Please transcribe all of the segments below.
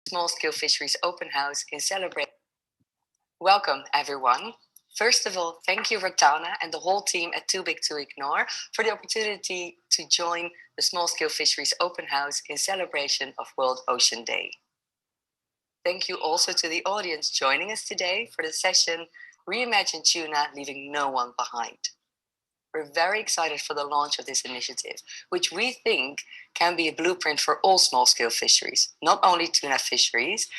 Small-scale Fisheries Open House in celebration. Welcome, everyone. First of all, thank you, Ratana, and the whole team at Too Big to Ignore for the opportunity to join the Small-scale Fisheries Open House in celebration of World Ocean Day. Thank you also to the audience joining us today for the session Reimagine Tuna, Leaving No One Behind. We're very excited for the launch of this initiative, which we think can be a blueprint for all small-scale fisheries, not only tuna fisheries,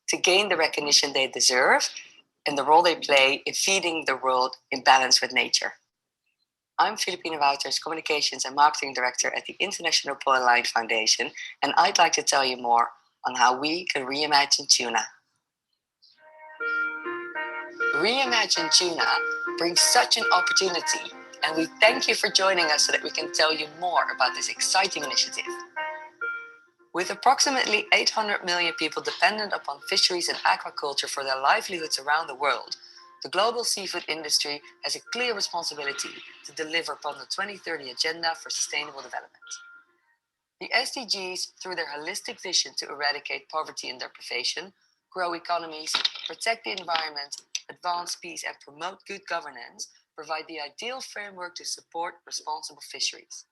to gain the recognition they deserve and the role they play in feeding the world in balance with nature. I'm Filipina Wouters, Communications and Marketing Director at the International Pole and Line Foundation, and I'd like to tell you more on how we can reimagine tuna. Reimagine Tuna brings such an opportunity, and we thank you for joining us so that we can tell you more about this exciting initiative. With approximately 800 million people dependent upon fisheries and aquaculture for their livelihoods around the world, the global seafood industry has a clear responsibility to deliver upon the 2030 Agenda for Sustainable Development. The SDGs, through their holistic vision to eradicate poverty and deprivation, grow economies, protect the environment, advance peace, and promote good governance, provide the ideal framework to support responsible fisheries.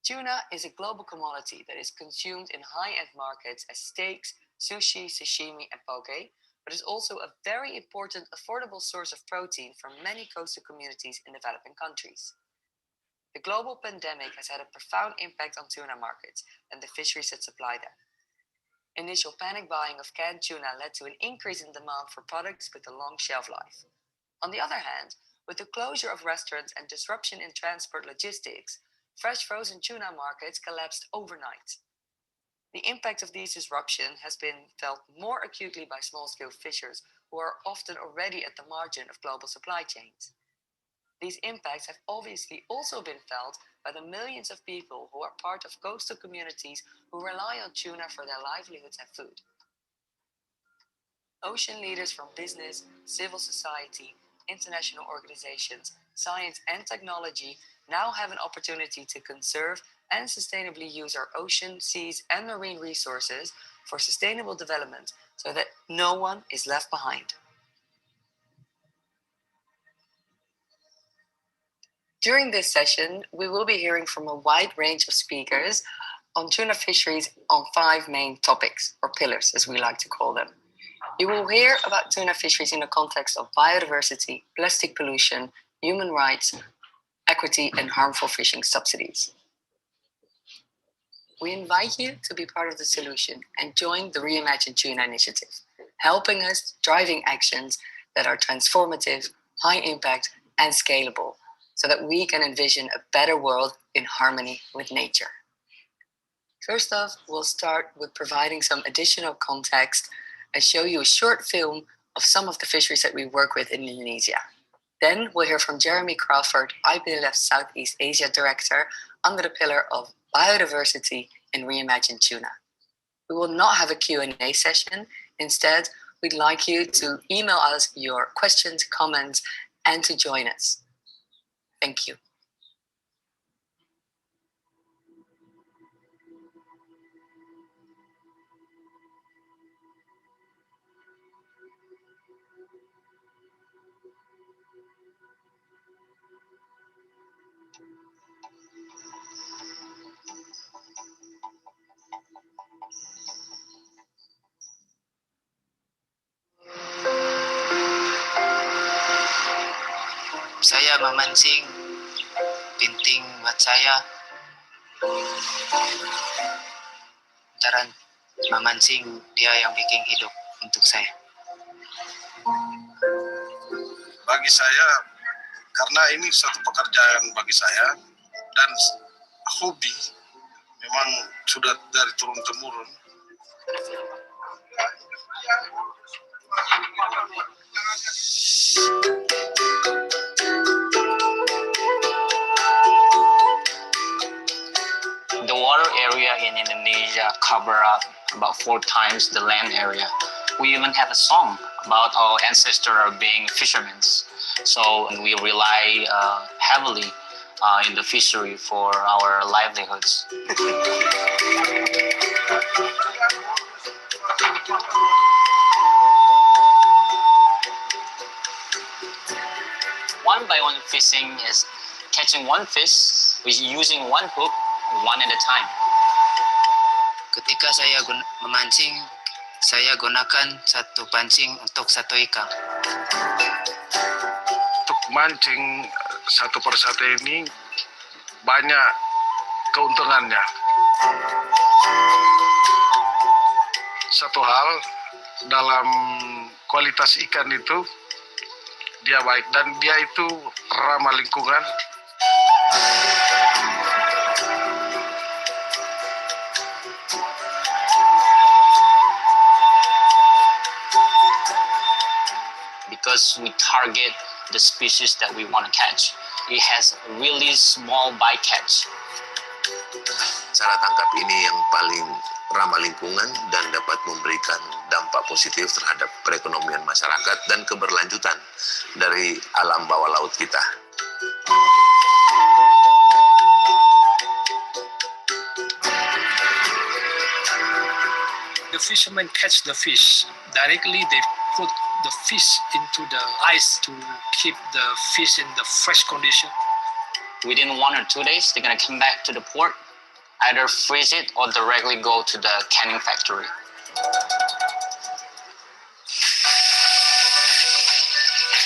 Tuna is a global commodity that is consumed in high-end markets as steaks, sushi, sashimi, and poke, but is also a very important, affordable source of protein for many coastal communities in developing countries. The global pandemic has had a profound impact on tuna markets and the fisheries that supply them. Initial panic buying of canned tuna led to an increase in demand for products with a long shelf life. On the other hand, with the closure of restaurants and disruption in transport logistics, fresh frozen tuna markets collapsed overnight. The impact of these disruptions has been felt more acutely by small-scale fishers who are often already at the margin of global supply chains. These impacts have obviously also been felt by the millions of people who are part of coastal communities who rely on tuna for their livelihoods and food. Ocean leaders from business, civil society, international organizations, science and technology now have an opportunity to conserve and sustainably use our ocean, seas, and marine resources for sustainable development so that no one is left behind. During this session, we will be hearing from a wide range of speakers on tuna fisheries on 5 main topics, or pillars as we like to call them. You will hear about tuna fisheries in the context of biodiversity, plastic pollution, human rights, equity, and harmful fishing subsidies. We invite you to be part of the solution and join the Reimagine Tuna initiative, helping us driving actions that are transformative, high impact, and scalable, so that we can envision a better world in harmony with nature. First off, we'll start with providing some additional context and show you a short film of some of the fisheries that we work with in Indonesia. Then we'll hear from Jeremy Crawford, IPLF Southeast Asia Director, under the pillar of biodiversity in Reimagine Tuna. We will not have a Q&A session. Instead, we'd like you to email us your questions, comments, and to join us. Thank you. Saya memancing, penting buat saya. Antara memancing, dia yang bikin hidup untuk saya. Bagi saya, karena ini suatu pekerjaan bagi saya dan hobi, memang sudah dari turun-temurun. The water area in Indonesia cover up about 4 times the land area. We even have a song about our ancestors being fishermen. So we rely heavily in the fishery for our livelihoods. One by one fishing is catching one fish with using one hook, one at a time. Ketika saya memancing, saya gunakan satu pancing untuk satu ikan. Untuk mancing satu persatu ini banyak keuntungannya. Satu hal, dalam kualitas ikan itu dia baik dan dia itu ramah lingkungan. Because we target the species that we want to catch. It has really small bycatch. Cara tangkap ini yang paling ramah lingkungan dan dapat memberikan dampak positif terhadap perekonomian masyarakat dan keberlanjutan dari alam bawah laut kita. The fishermen catch the fish. Directly they put the fish into the ice to keep the fish in the fresh condition. Within 1 or 2 days, they're going to come back to the port, either freeze it or directly go to the canning factory.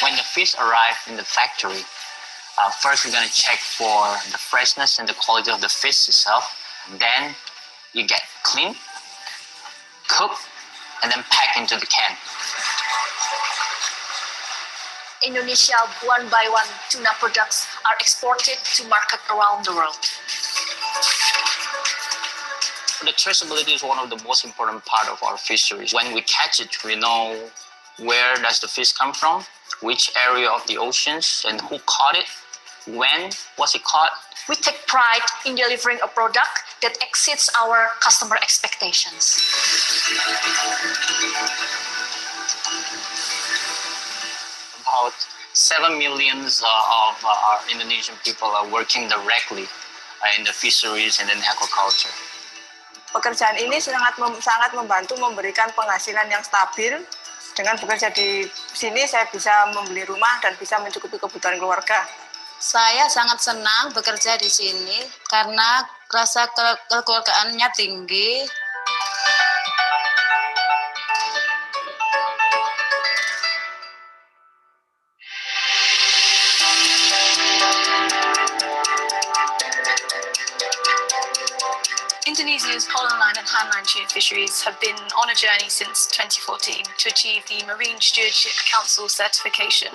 When the fish arrive in the factory, first we're going to check for the freshness and the quality of the fish itself. Then you get clean, cooked, and then packed into the can. Indonesia one by one tuna products are exported to market around the world. The traceability is one of the most important part of our fisheries. When we catch it, we know where does the fish come from, which area of the oceans, and who caught it, when was it caught. We take pride in delivering a product that exceeds our customer expectations. About 7 million of our Indonesian people are working directly in the fisheries and in aquaculture. Pekerjaan ini sangat membantu memberikan penghasilan yang stabil. Dengan bekerja di sini saya bisa membeli rumah dan bisa mencukupi kebutuhan keluarga. Saya sangat senang bekerja di sini karena rasa kekeluargaannya tinggi. Indonesia's pollenline and handline tuna fisheries have been on a journey since 2014 to achieve the Marine Stewardship Council certification.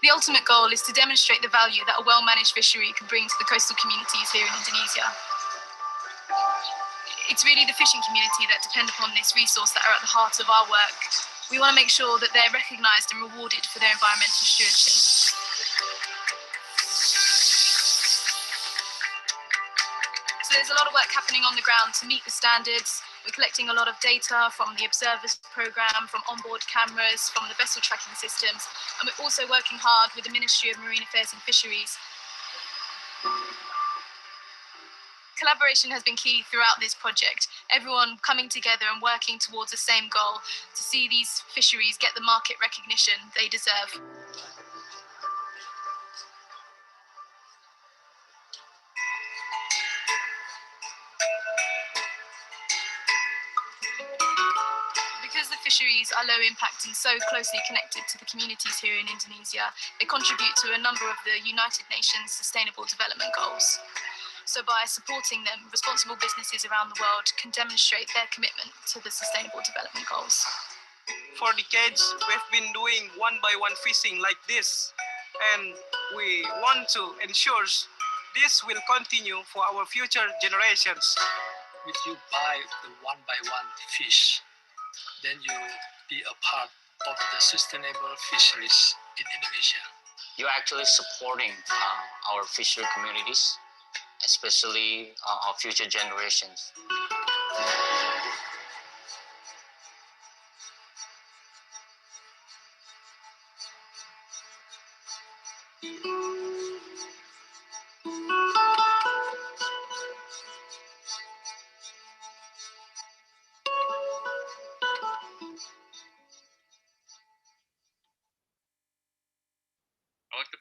The ultimate goal is to demonstrate the value that a well-managed fishery can bring to the coastal communities here in Indonesia. It's really the fishing community that depend upon this resource that are at the heart of our work. We want to make sure that they're recognised and rewarded for their environmental stewardship. So there's a lot of work happening on the ground to meet the standards. We're collecting a lot of data from the observers program, from onboard cameras, from the vessel tracking systems, and we're also working hard with the Ministry of Marine Affairs and Fisheries. Collaboration has been key throughout this project. Everyone coming together and working towards the same goal to see these fisheries get the market recognition they deserve. Because the fisheries are low impact and so closely connected to the communities here in Indonesia, they contribute to a number of the United Nations Sustainable Development Goals. So by supporting them, responsible businesses around the world can demonstrate their commitment to the Sustainable Development Goals. For decades, we've been doing one-by-one fishing like this, and we want to ensure this will continue for our future generations. If you buy the one-by-one fish, then you be a part of the sustainable fisheries in Indonesia. You're actually supporting our fishery communities, especially our future generations.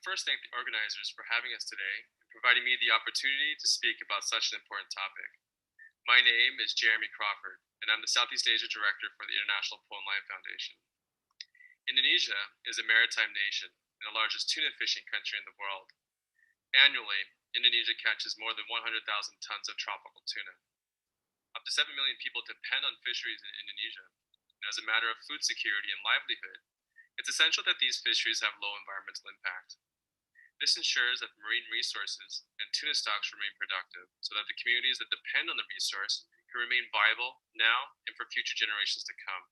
first thank the organizers for having us today and providing me the opportunity to speak about such an important topic. My name is Jeremy Crawford, and I'm the Southeast Asia Director for the International Pole and Line Foundation. Indonesia is a maritime nation and the largest tuna fishing country in the world. Annually, Indonesia catches more than 100,000 tons of tropical tuna. Up to 7 million people depend on fisheries in Indonesia, and as a matter of food security and livelihood, it's essential that these fisheries have low environmental impact. This ensures that marine resources and tuna stocks remain productive so that the communities that depend on the resource can remain viable now and for future generations to come.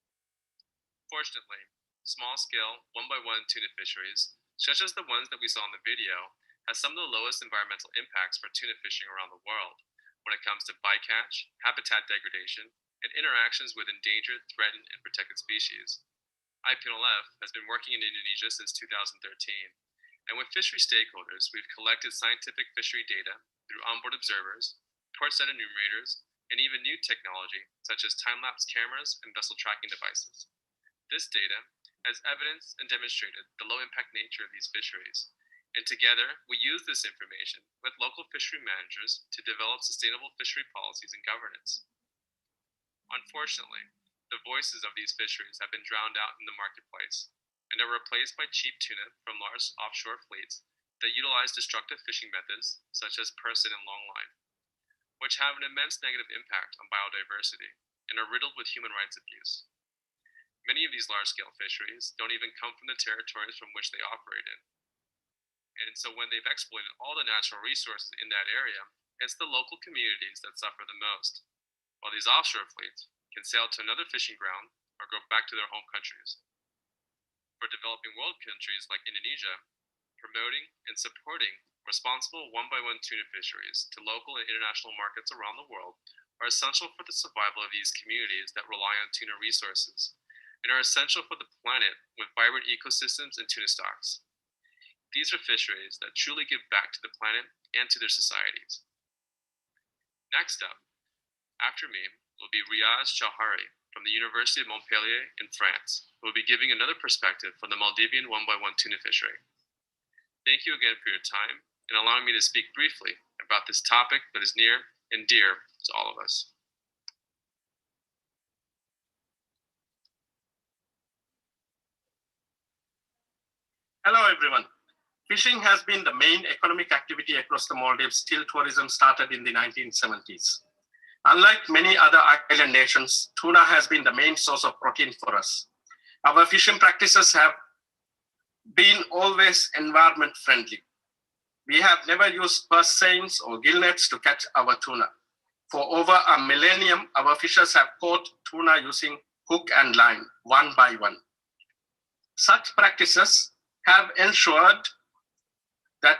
Fortunately, small-scale, one-by-one tuna fisheries, such as the ones that we saw in the video, has some of the lowest environmental impacts for tuna fishing around the world when it comes to bycatch, habitat degradation, and interactions with endangered, threatened, and protected species. IPNLF has been working in Indonesia since 2013, and with fishery stakeholders, we've collected scientific fishery data through onboard observers, port set enumerators, and even new technology such as time-lapse cameras and vessel tracking devices. This data has evidenced and demonstrated the low-impact nature of these fisheries, and together, we use this information with local fishery managers to develop sustainable fishery policies and governance. Unfortunately, the voices of these fisheries have been drowned out in the marketplace and are replaced by cheap tuna from large offshore fleets that utilize destructive fishing methods such as purset and longline, which have an immense negative impact on biodiversity and are riddled with human rights abuse. Many of these large-scale fisheries don't even come from the territories from which they operate in. And so when they've exploited all the natural resources in that area, it's the local communities that suffer the most, while these offshore fleets can sail to another fishing ground or go back to their home countries. For developing world countries like Indonesia, promoting and supporting responsible one-by-one tuna fisheries to local and international markets around the world are essential for the survival of these communities that rely on tuna resources and are essential for the planet with vibrant ecosystems and tuna stocks. These are fisheries that truly give back to the planet and to their societies. Next up, after me, will be Riyadh Shahari from the University of Montpellier in France, who will be giving another perspective from the Maldivian one-by-one tuna fishery. Thank you again for your time and allowing me to speak briefly about this topic that is near and dear to all of us. Hello, everyone. Fishing has been the main economic activity across the Maldives till tourism started in the 1970s. Unlike many other island nations, tuna has been the main source of protein for us. Our fishing practices have been always environment friendly. We have never used purse seines or gill nets to catch our tuna. For over a millennium, our fishers have caught tuna using hook and line, one by one. Such practices have ensured that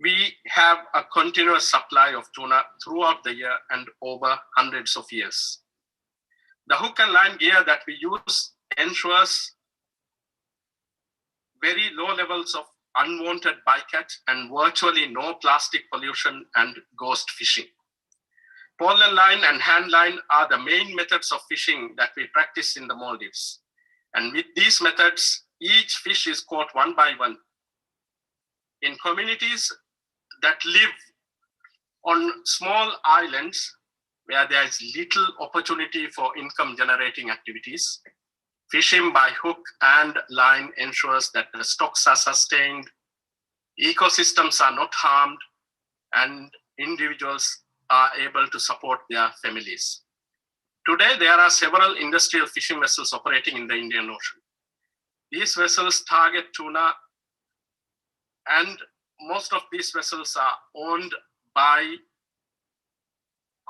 we have a continuous supply of tuna throughout the year and over hundreds of years. The hook and line gear that we use ensures very low levels of unwanted bycatch and virtually no plastic pollution and ghost fishing. Pole and line and hand line are the main methods of fishing that we practice in the Maldives. And with these methods, each fish is caught one by one. In communities that live on small islands where there is little opportunity for income generating activities, fishing by hook and line ensures that the stocks are sustained, ecosystems are not harmed, and individuals are able to support their families. Today, there are several industrial fishing vessels operating in the Indian Ocean. These vessels target tuna, and most of these vessels are owned by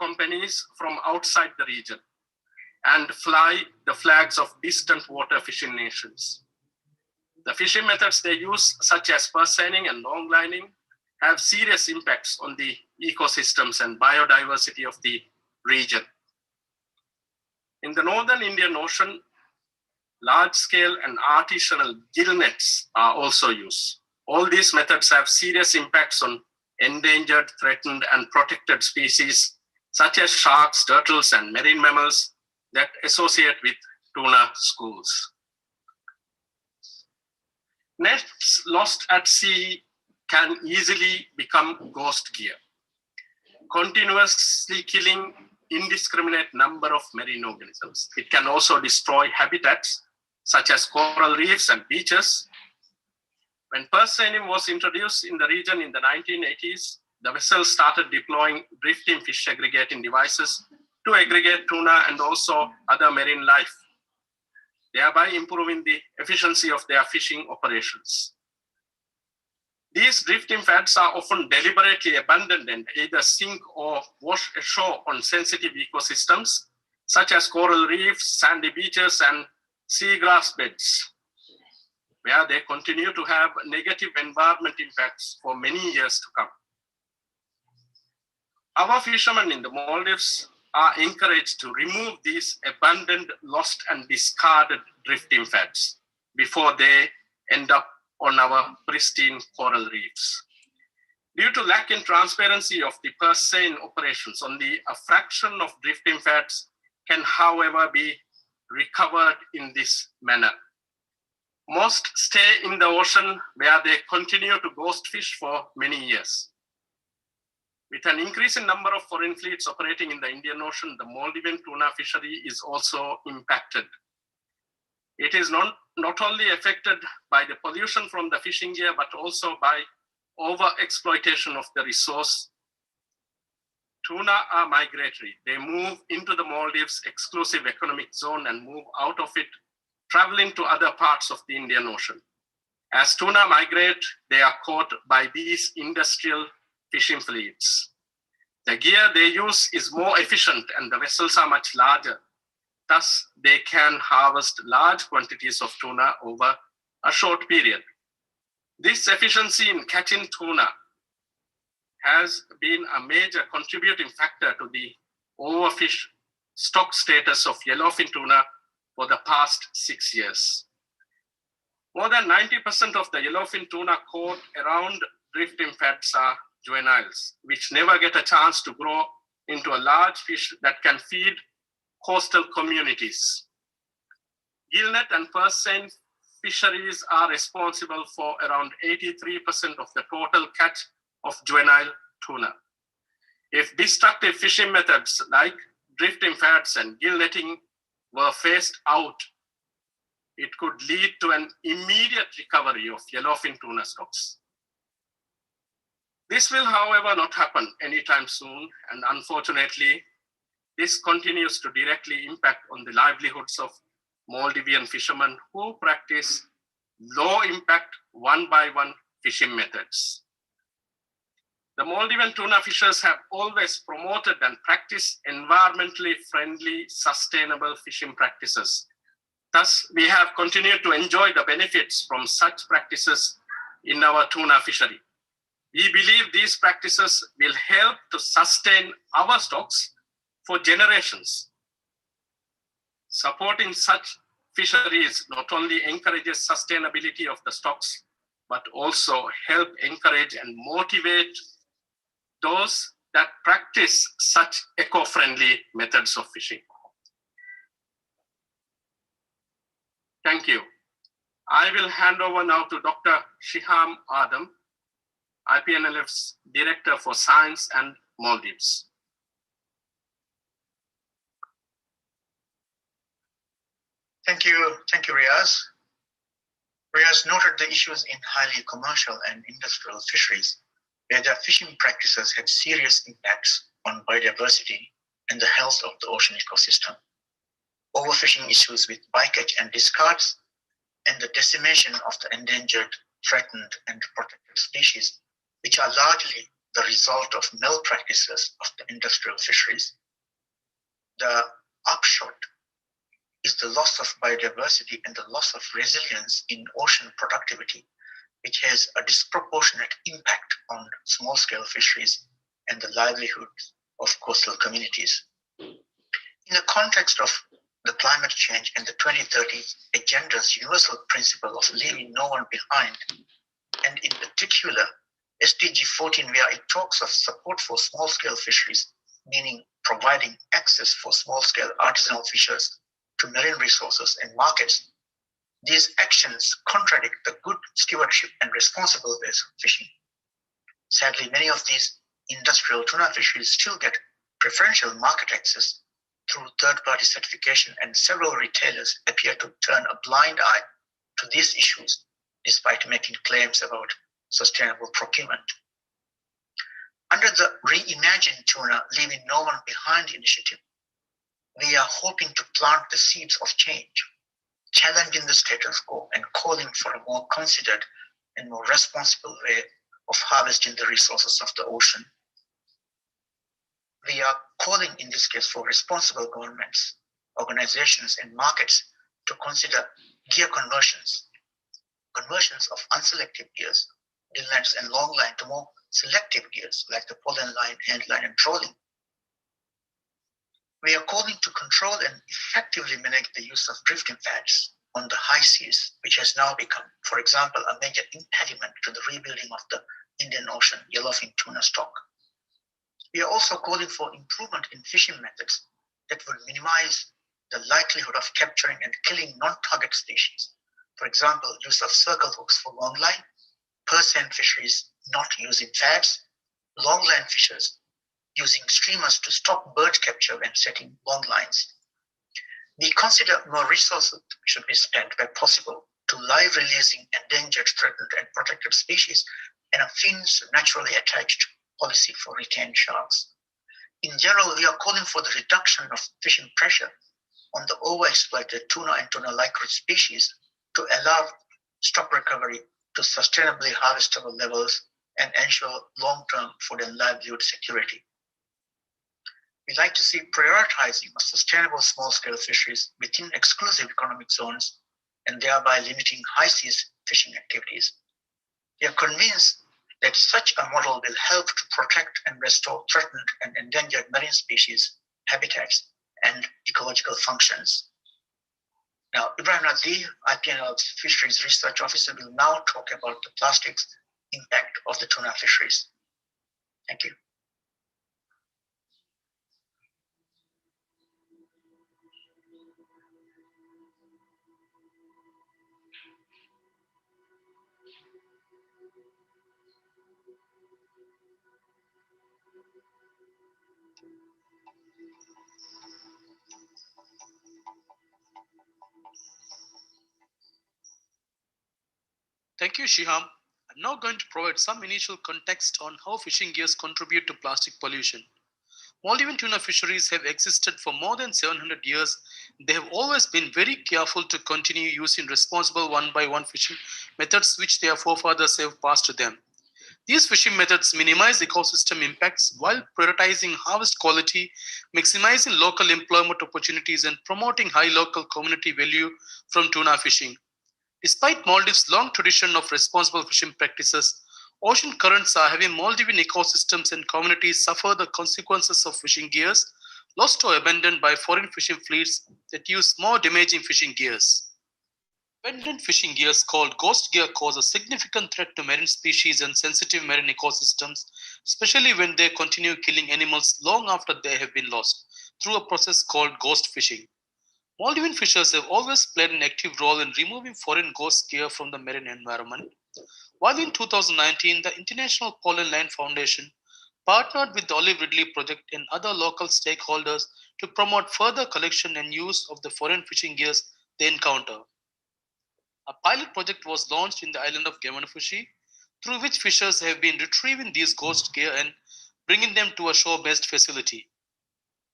companies from outside the region and fly the flags of distant water fishing nations. The fishing methods they use, such as purse seining and long lining, have serious impacts on the ecosystems and biodiversity of the region. In the northern Indian Ocean, large-scale and artisanal gill nets are also used. All these methods have serious impacts on endangered, threatened, and protected species, such as sharks, turtles, and marine mammals that associate with tuna schools. Nets lost at sea can easily become ghost gear, continuously killing indiscriminate number of marine organisms. It can also destroy habitats such as coral reefs and beaches. When purse seining was introduced in the region in the 1980s, the vessels started deploying drifting fish aggregating devices to aggregate tuna and also other marine life, thereby improving the efficiency of their fishing operations. These drifting fats are often deliberately abandoned and either sink or wash ashore on sensitive ecosystems, such as coral reefs, sandy beaches, and seagrass beds, where they continue to have negative environment impacts for many years to come. Our fishermen in the Maldives are encouraged to remove these abandoned, lost, and discarded drifting fats before they end up on our pristine coral reefs. Due to lack in transparency of the purse seine operations, only a fraction of drifting fats can, however, be recovered in this manner. Most stay in the ocean where they continue to ghost fish for many years. With an increasing number of foreign fleets operating in the Indian Ocean, the Maldivian tuna fishery is also impacted. It is not only affected by the pollution from the fishing gear, but also by over-exploitation of the resource. Tuna are migratory. They move into the Maldives exclusive economic zone and move out of it, traveling to other parts of the Indian Ocean. As tuna migrate, they are caught by these industrial fishing fleets. The gear they use is more efficient and the vessels are much larger. Thus, they can harvest large quantities of tuna over a short period. This efficiency in catching tuna has been a major contributing factor to the overfish stock status of yellowfin tuna for the past 6 years. More than 90% of the yellowfin tuna caught around drifting fats are juveniles, which never get a chance to grow into a large fish that can feed coastal communities. Gillnet and purse seine fisheries are responsible for around 83% of the total catch of juvenile tuna. If destructive fishing methods like drifting fats and gill netting were phased out, it could lead to an immediate recovery of yellowfin tuna stocks. This will, however, not happen anytime soon, and unfortunately, this continues to directly impact on the livelihoods of Maldivian fishermen who practice low-impact one-by-one fishing methods. The Maldivian tuna fishers have always promoted and practiced environmentally friendly, sustainable fishing practices. Thus, we have continued to enjoy the benefits from such practices in our tuna fishery. We believe these practices will help to sustain our stocks for generations. Supporting such fisheries not only encourages sustainability of the stocks, but also help encourage and motivate those that practice such eco-friendly methods of fishing. Thank you. I will hand over now to Dr. Shiham Adam, IPNLF's Director for Science and Maldives. Thank you, Riyadh. Riyadh noted the issues in highly commercial and industrial fisheries, where their fishing practices had serious impacts on biodiversity and the health of the ocean ecosystem. Overfishing issues with bycatch and discards, and the decimation of the endangered, threatened, and protected species, which are largely the result of malpractices of the industrial fisheries. The upshot is the loss of biodiversity and the loss of resilience in ocean productivity, which has a disproportionate impact on small-scale fisheries and the livelihoods of coastal communities. In the context of the climate change and the 2030 Agenda's universal principle of leaving no one behind, and in particular, SDG 14, where it talks of support for small-scale fisheries, meaning providing access for small-scale artisanal fishers to marine resources and markets, These actions contradict the good stewardship and responsible ways of fishing. Sadly, many of these industrial tuna fisheries still get preferential market access through third-party certification, and several retailers appear to turn a blind eye to these issues despite making claims about sustainable procurement. Under the Reimagine Tuna Leaving No One Behind initiative, we are hoping to plant the seeds of change, challenging the status quo and calling for a more considered and more responsible way of harvesting the resources of the ocean. We are calling in this case for responsible governments, organizations, and markets to consider gear conversions of unselective gears, gill nets and long line, to more selective gears like the pollen line, hand line, and trolling. We are calling to control and effectively manage the use of drifting fads on the high seas, which has now become, for example, a major impediment to the rebuilding of the Indian Ocean yellowfin tuna stock. We are also calling for improvement in fishing methods that would minimize the likelihood of capturing and killing non-target species. For example, use of circle hooks for long line, purse seine fisheries not using fads, long line fishers using streamers to stop bird capture when setting long lines. We consider more resources should be spent where possible to live releasing endangered, threatened, and protected species, and a fins naturally attached policy for retained sharks. In general, we are calling for the reduction of fishing pressure on the overexploited tuna and tuna-like species to allow stock recovery to sustainably harvestable levels and ensure long-term food and livelihood security. We'd like to see prioritizing of sustainable small-scale fisheries within exclusive economic zones and thereby limiting high seas fishing activities. We are convinced that such a model will help to protect and restore threatened and endangered marine species, habitats, and ecological functions. Now, Ibrahim Nazir, IPNL's Fisheries Research Officer, will now talk about the plastics impact of the tuna fisheries. Thank you. Thank you, Shiham. I'm now going to provide some initial context on how fishing gears contribute to plastic pollution. Maldivian tuna fisheries have existed for more than 700 years. They have always been very careful to continue using responsible one-by-one fishing methods which their forefathers have passed to them. These fishing methods minimize ecosystem impacts while prioritizing harvest quality, maximizing local employment opportunities, and promoting high local community value from tuna fishing. Despite Maldives' long tradition of responsible fishing practices, ocean currents are having Maldivian ecosystems and communities suffer the consequences of fishing gears lost or abandoned by foreign fishing fleets that use more damaging fishing gears. Abandoned fishing gears called ghost gear cause a significant threat to marine species and sensitive marine ecosystems, especially when they continue killing animals long after they have been lost through a process called ghost fishing. Maldivian fishers have always played an active role in removing foreign ghost gear from the marine environment. While in 2019, the International Pollen Line Foundation partnered with the Olive Ridley Project and other local stakeholders to promote further collection and use of the foreign fishing gears they encounter. A pilot project was launched in the island of Gemanfushi, through which fishers have been retrieving these ghost gear and bringing them to a shore-based facility.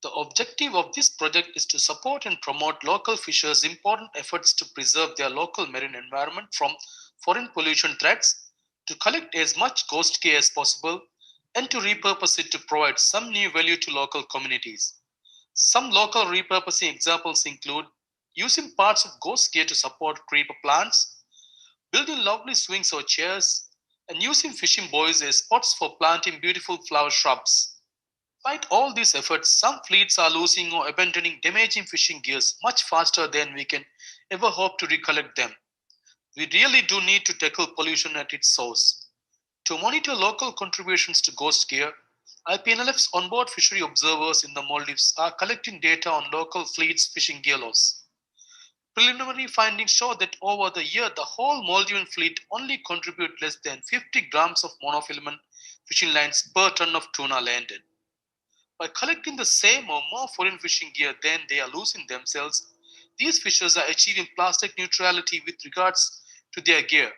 The objective of this project is to support and promote local fishers' important efforts to preserve their local marine environment from foreign pollution threats, to collect as much ghost gear as possible, and to repurpose it to provide some new value to local communities. Some local repurposing examples include using parts of ghost gear to support creeper plants, building lovely swings or chairs, and using fishing buoys as spots for planting beautiful flower shrubs. Despite all these efforts, some fleets are losing or abandoning damaging fishing gears much faster than we can ever hope to recollect them. We really do need to tackle pollution at its source. To monitor local contributions to ghost gear, IPNLF's onboard fishery observers in the Maldives are collecting data on local fleets' fishing gear loss. Preliminary findings show that over the year, the whole Maldivian fleet only contribute less than 50 grams of monofilament fishing lines per ton of tuna landed. By collecting the same or more foreign fishing gear than they are losing themselves, these fishers are achieving plastic neutrality with regards to their gear.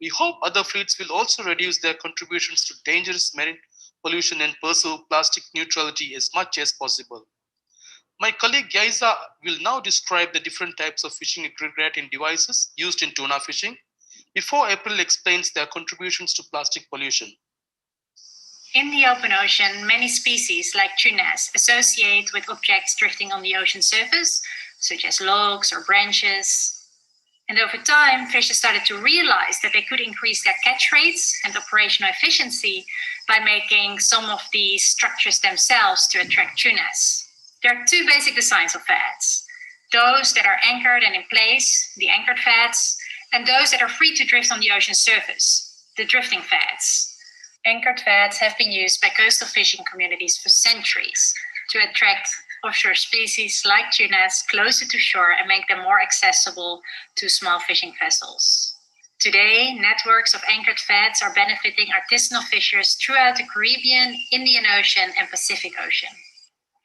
We hope other fleets will also reduce their contributions to dangerous marine pollution and pursue plastic neutrality as much as possible. My colleague Yaiza will now describe the different types of fishing aggregating devices used in tuna fishing before April explains their contributions to plastic pollution. In the open ocean, many species like tunas associate with objects drifting on the ocean surface, such as logs or branches. And over time, fishers started to realize that they could increase their catch rates and operational efficiency by making some of these structures themselves to attract tunas. There are two basic designs of fats: those that are anchored and in place, the anchored fats, and those that are free to drift on the ocean surface, the drifting fats. Anchored fats have been used by coastal fishing communities for centuries to attract offshore species like tunas closer to shore and make them more accessible to small fishing vessels. Today, networks of anchored fats are benefiting artisanal fishers throughout the Caribbean, Indian Ocean, and Pacific Ocean.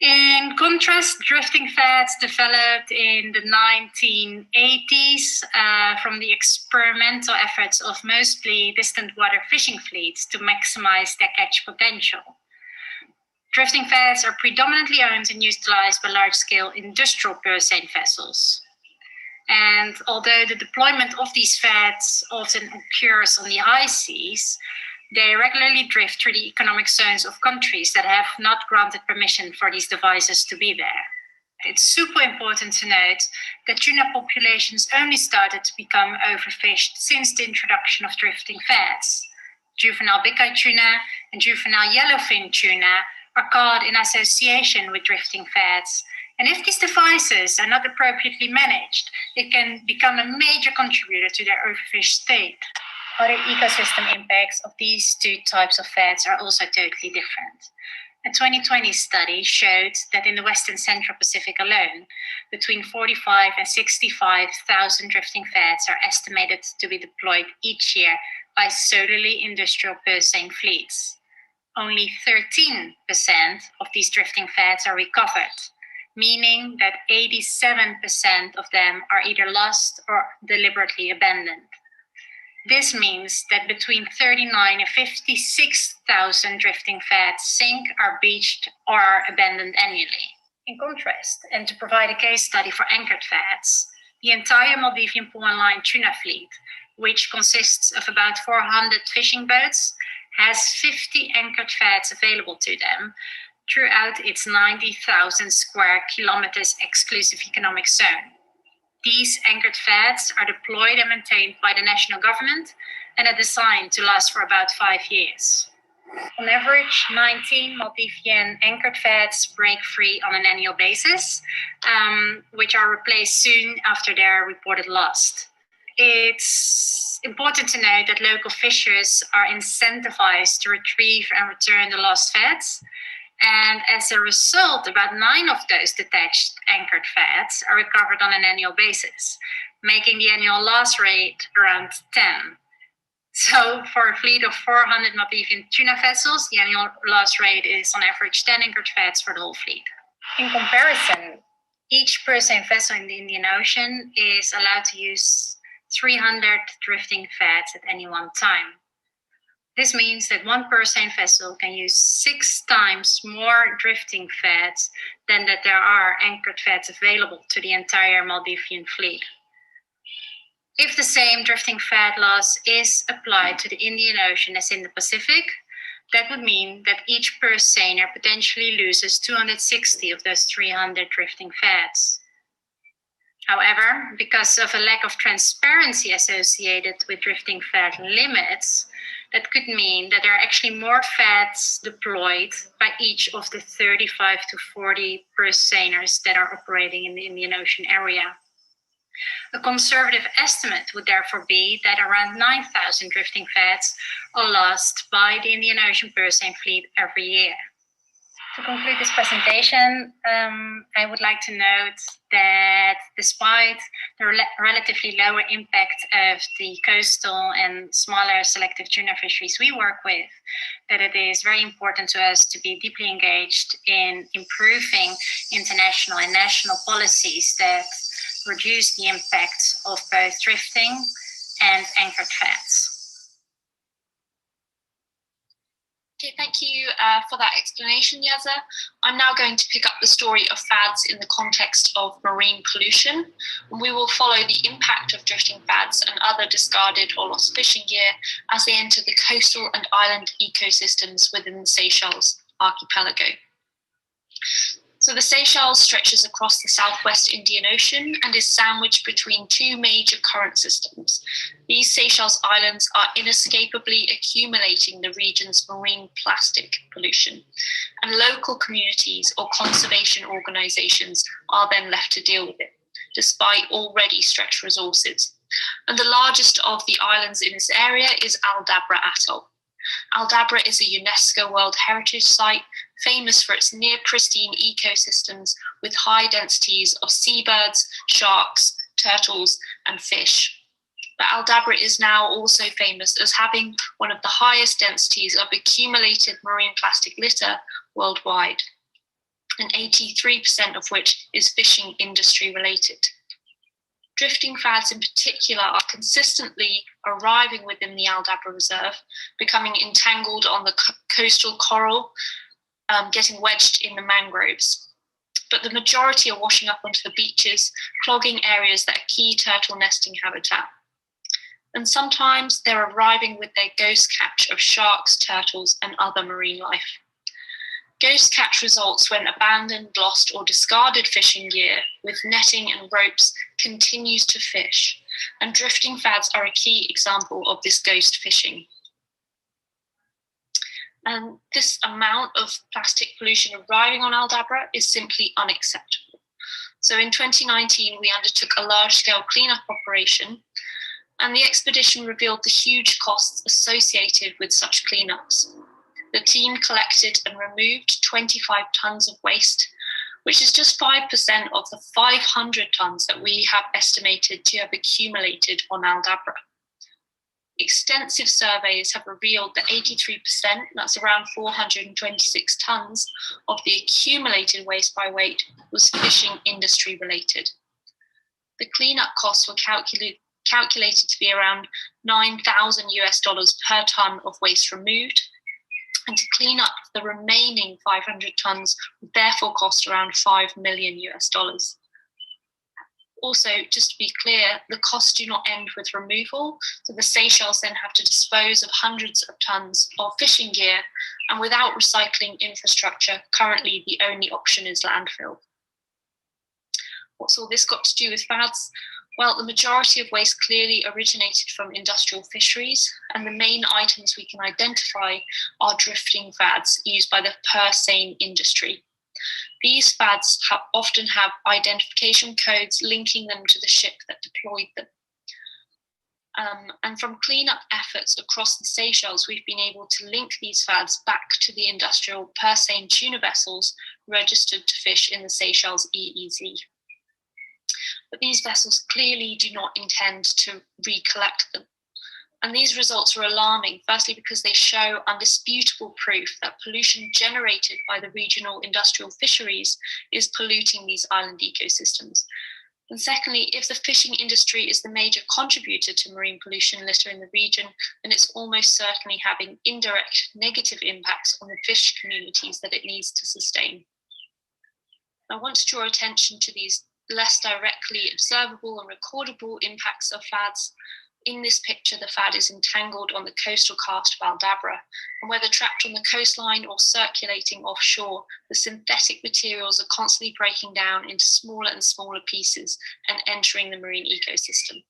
In contrast, drifting fats developed in the 1980s from the experimental efforts of mostly distant water fishing fleets to maximize their catch potential. Drifting fats are predominantly owned and utilized by large-scale industrial purseine vessels. And although the deployment of these fats often occurs on the high seas, they regularly drift through the economic zones of countries that have not granted permission for these devices to be there. It's super important to note that tuna populations only started to become overfished since the introduction of drifting fats. Juvenile Bycatch tuna and juvenile yellowfin tuna are caught in association with drifting fats. And if these devices are not appropriately managed, it can become a major contributor to their overfished state. Other ecosystem impacts of these two types of fats are also totally different. A 2020 study showed that in the Western Central Pacific alone, between 45 and 65,000 drifting fats are estimated to be deployed each year by solely industrial purseine fleets. Only 13% of these drifting fats are recovered, meaning that 87% of them are either lost or deliberately abandoned. This means that between 39 and 56,000 drifting fats sink, are beached, or are abandoned annually. In contrast, and to provide a case study for anchored fats, the entire Maldivian pool and line tuna fleet, which consists of about 400 fishing boats, has 50 anchored fats available to them throughout its 90,000 square kilometers exclusive economic zone. These anchored fats are deployed and maintained by the national government and are designed to last for about 5 years. On average, 19 Maldivian anchored fats break free on an annual basis, which are replaced soon after their reported lost. It's important to note that local fishers are incentivized to retrieve and return the lost fats. And as a result, about 9 of those detached anchored fats are recovered on an annual basis, making the annual loss rate around 10. So for a fleet of 400 Maldivian tuna vessels, the annual loss rate is on average 10 anchored fats for the whole fleet. In comparison, each purseine vessel in the Indian Ocean is allowed to use 300 drifting fats at any one time. This means that one purseine vessel can use 6 times more drifting fats than that there are anchored fats available to the entire Maldivian fleet. If the same drifting fat loss is applied to the Indian Ocean as in the Pacific, that would mean that each purseiner potentially loses 260 of those 300 drifting fats. However, because of a lack of transparency associated with drifting fat limits, that could mean that there are actually more fats deployed by each of the 35 to 40 purseaners that are operating in the Indian Ocean area. A conservative estimate would therefore be that around 9,000 drifting fats are lost by the Indian Ocean purseine fleet every year. To conclude this presentation, I would like to note that despite the relatively lower impact of the coastal and smaller selective tuna fisheries we work with, that it is very important to us to be deeply engaged in improving international and national policies that reduce the impact of both drifting and anchored fads. Okay, thank you for that explanation, Yaza. I'm now going to pick up the story of fads in the context of marine pollution. And we will follow the impact of drifting fads and other discarded or lost fishing gear as they enter the coastal and island ecosystems within the Seychelles archipelago. So the Seychelles stretches across the southwest Indian Ocean and is sandwiched between two major current systems. These Seychelles Islands are inescapably accumulating the region's marine plastic pollution, and local communities or conservation organizations are then left to deal with it, despite already stretched resources. And the largest of the islands in this area is Aldabra Atoll. Aldabra is a UNESCO World Heritage Site, famous for its near pristine ecosystems with high densities of seabirds, sharks, turtles, and fish. But Aldabra is now also famous as having one of the highest densities of accumulated marine plastic litter worldwide, and 83% of which is fishing industry related. Drifting fads in particular are consistently arriving within the Aldabra Reserve, becoming entangled on the coastal coral, getting wedged in the mangroves. But the majority are washing up onto the beaches, clogging areas that are key turtle nesting habitat. And sometimes they're arriving with their ghost catch of sharks, turtles, and other marine life. Ghost catch results when abandoned, lost, or discarded fishing gear with netting and ropes continues to fish, and drifting fads are a key example of this ghost fishing. And this amount of plastic pollution arriving on Aldabra is simply unacceptable. So in 2019, we undertook a large-scale cleanup operation, and the expedition revealed the huge costs associated with such cleanups. The team collected and removed 25 tons of waste, which is just 5% of the 500 tons that we have estimated to have accumulated on Aldabra. Extensive surveys have revealed that 83%, that's around 426 tons, of the accumulated waste by weight was fishing industry related. The cleanup costs were calculated to be around $9,000 per ton of waste removed, and to clean up the remaining 500 tons would therefore cost around $5 million. Also, just to be clear, the costs do not end with removal, so the Seychelles then have to dispose of hundreds of tons of fishing gear, and without recycling infrastructure, currently the only option is landfill. What's all this got to do with fads? Well, the majority of waste clearly originated from industrial fisheries, and the main items we can identify are drifting fads used by the purse seine industry. These fads often have identification codes linking them to the ship that deployed them. And from cleanup efforts across the Seychelles, we've been able to link these fads back to the industrial purse seine tuna vessels registered to fish in the Seychelles EEZ. But these vessels clearly do not intend to recollect them. And these results are alarming, firstly because they show undisputable proof that pollution generated by the regional industrial fisheries is polluting these island ecosystems. And secondly, if the fishing industry is the major contributor to marine pollution litter in the region, then it's almost certainly having indirect negative impacts on the fish communities that it needs to sustain. I want to draw attention to these less directly observable and recordable impacts of fads. In this picture, the fad is entangled on the coastal cast of Aldabra, and whether trapped on the coastline or circulating offshore, the synthetic materials are constantly breaking down into smaller and smaller pieces and entering the marine ecosystem.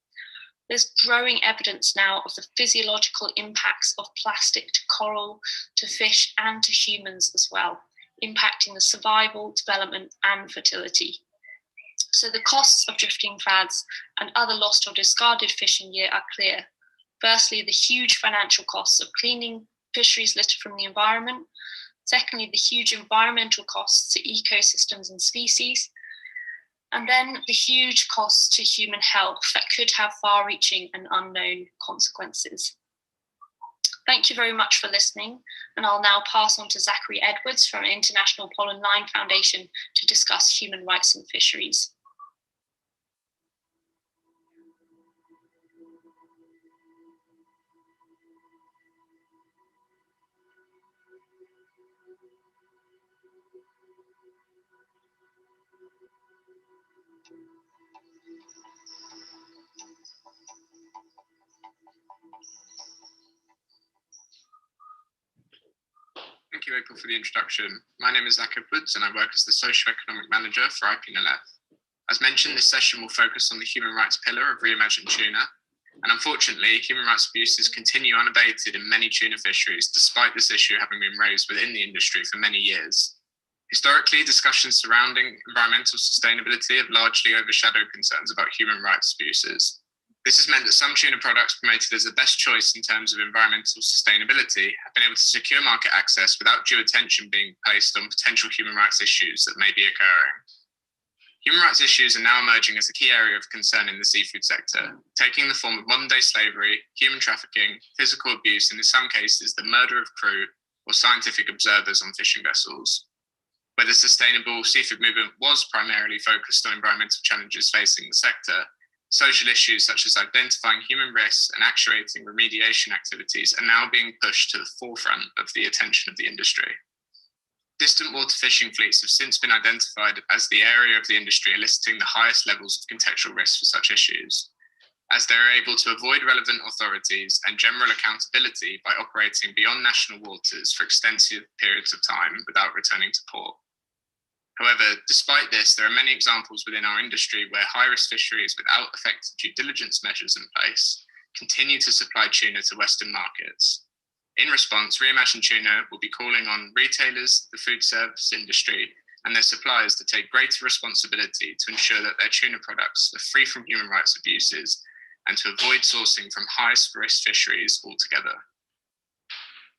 There's growing evidence now of the physiological impacts of plastic to coral, to fish, and to humans as well, impacting the survival, development, and fertility. So the costs of drifting fads and other lost or discarded fishing gear are clear. Firstly, the huge financial costs of cleaning fisheries litter from the environment, Secondly, the huge environmental costs to ecosystems and species. And then the huge costs to human health that could have far-reaching and unknown consequences. Thank you very much for listening, and I'll now pass on to Zachary Edwards from International Pole and Line Foundation to discuss human rights in fisheries. Thank you, April, for the introduction. My name is Zach Edwards, and I work as the Socio-Economic Manager for IPNLF. As mentioned, this session will focus on the human rights pillar of Reimagine tuna, and unfortunately, human rights abuses continue unabated in many tuna fisheries, despite this issue having been raised within the industry for many years. Historically, discussions surrounding environmental sustainability have largely overshadowed concerns about human rights abuses. This has meant that some tuna products promoted as the best choice in terms of environmental sustainability have been able to secure market access without due attention being placed on potential human rights issues that may be occurring. Human rights issues are now emerging as a key area of concern in the seafood sector, taking the form of modern-day slavery, human trafficking, physical abuse, and in some cases, the murder of crew or scientific observers on fishing vessels. Where the sustainable seafood movement was primarily focused on environmental challenges facing the sector, social issues such as identifying human risks and actuating remediation activities are now being pushed to the forefront of the attention of the industry. Distant water fishing fleets have since been identified as the area of the industry eliciting the highest levels of contextual risk for such issues, as they are able to avoid relevant authorities and general accountability by operating beyond national waters for extensive periods of time without returning to port. However, despite this, there are many examples within our industry where high-risk fisheries without effective due diligence measures in place continue to supply tuna to Western markets. In response, Reimagine Tuna will be calling on retailers, the food service industry, and their suppliers to take greater responsibility to ensure that their tuna products are free from human rights abuses and to avoid sourcing from high-risk fisheries altogether.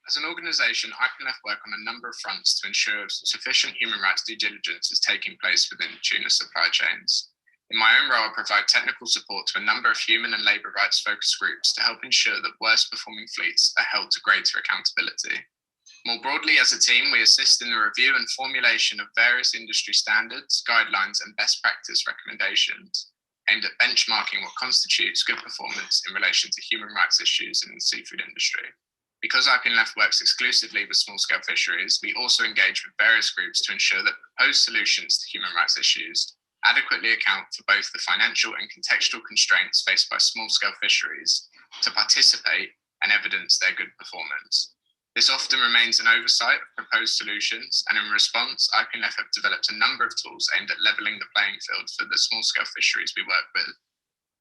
As an organisation, IPNLF work on a number of fronts to ensure sufficient human rights due diligence is taking place within tuna supply chains. In my own role, I provide technical support to a number of human and labour rights focused groups to help ensure that worst performing fleets are held to greater accountability. More broadly, as a team, we assist in the review and formulation of various industry standards, guidelines, and best practice recommendations aimed at benchmarking what constitutes good performance in relation to human rights issues in the seafood industry. Because IPNLF works exclusively with small-scale fisheries, we also engage with various groups to ensure that proposed solutions to human rights issues adequately account for both the financial and contextual constraints faced by small-scale fisheries to participate and evidence their good performance. This often remains an oversight of proposed solutions, and in response, IPNLF have developed a number of tools aimed at levelling the playing field for the small-scale fisheries we work with.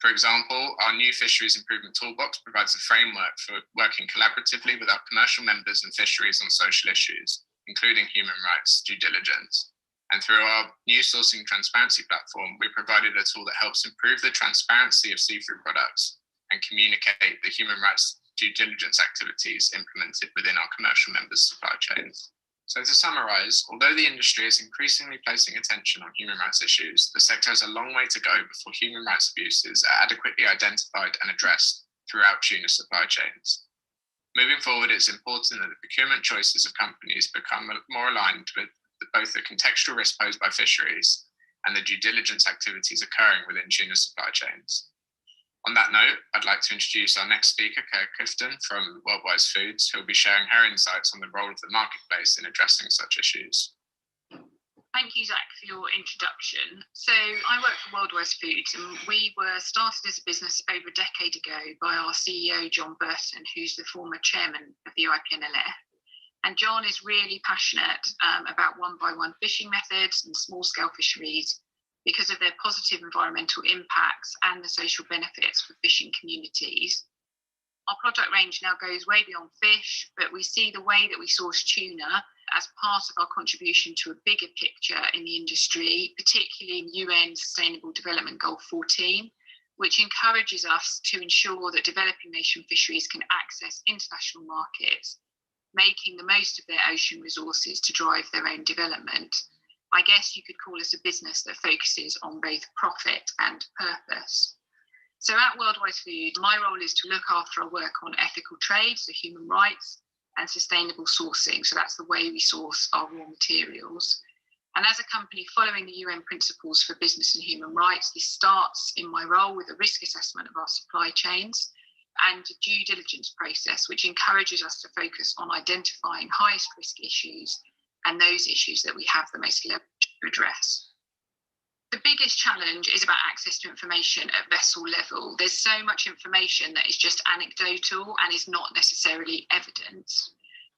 For example, our new Fisheries Improvement Toolbox provides a framework for working collaboratively with our commercial members and fisheries on social issues, including human rights due diligence. And through our new sourcing transparency platform, we provided a tool that helps improve the transparency of seafood products and communicate the human rights due diligence activities implemented within our commercial members' supply chains. So to summarise, although the industry is increasingly placing attention on human rights issues, the sector has a long way to go before human rights abuses are adequately identified and addressed throughout tuna supply chains. Moving forward, it's important that the procurement choices of companies become more aligned with both the contextual risk posed by fisheries and the due diligence activities occurring within tuna supply chains. On that note, I'd like to introduce our next speaker, Clifton from Worldwise Foods, who will be sharing her insights on the role of the marketplace in addressing such issues. Thank you, Zach, for your introduction. So I work for Worldwise Foods, and we were started as a business over a decade ago by our CEO, John Burton, who's the former chairman of the IPNLF. And John is really passionate about one-by-one fishing methods and small-scale fisheries because of their positive environmental impacts and the social benefits for fishing communities. Our product range now goes way beyond fish, but we see the way that we source tuna as part of our contribution to a bigger picture in the industry, particularly in UN Sustainable Development Goal 14, which encourages us to ensure that developing nation fisheries can access international markets making the most of their ocean resources to drive their own development. I guess you could call us a business that focuses on both profit and purpose. So at Worldwide Food, my role is to look after our work on ethical trade, so human rights, and sustainable sourcing. So that's the way we source our raw materials. And as a company following the UN principles for business and human rights, this starts in my role with a risk assessment of our supply chains and a due diligence process, which encourages us to focus on identifying highest risk issues and those issues that we have the most leverage to address. The biggest challenge is about access to information at vessel level. There's so much information that is just anecdotal and is not necessarily evidence.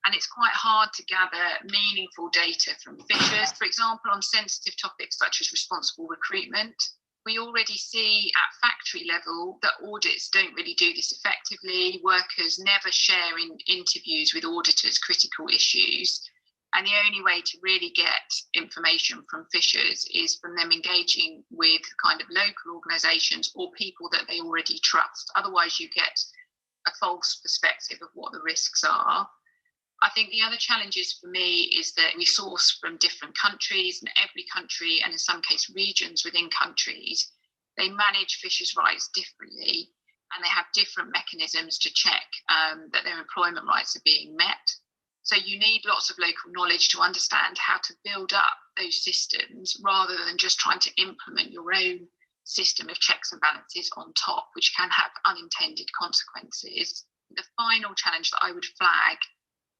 And it's quite hard to gather meaningful data from fishers, for example, on sensitive topics such as responsible recruitment. We already see at factory level that audits don't really do this effectively. Workers never share in interviews with auditors critical issues. And the only way to really get information from fishers is from them engaging with kind of local organisations or people that they already trust. Otherwise, you get a false perspective of what the risks are. I think the other challenges for me is that we source from different countries, and every country, and in some cases regions within countries, they manage fishers' rights differently, and they have different mechanisms to check that their employment rights are being met. So you need lots of local knowledge to understand how to build up those systems rather than just trying to implement your own system of checks and balances on top, which can have unintended consequences. The final challenge that I would flag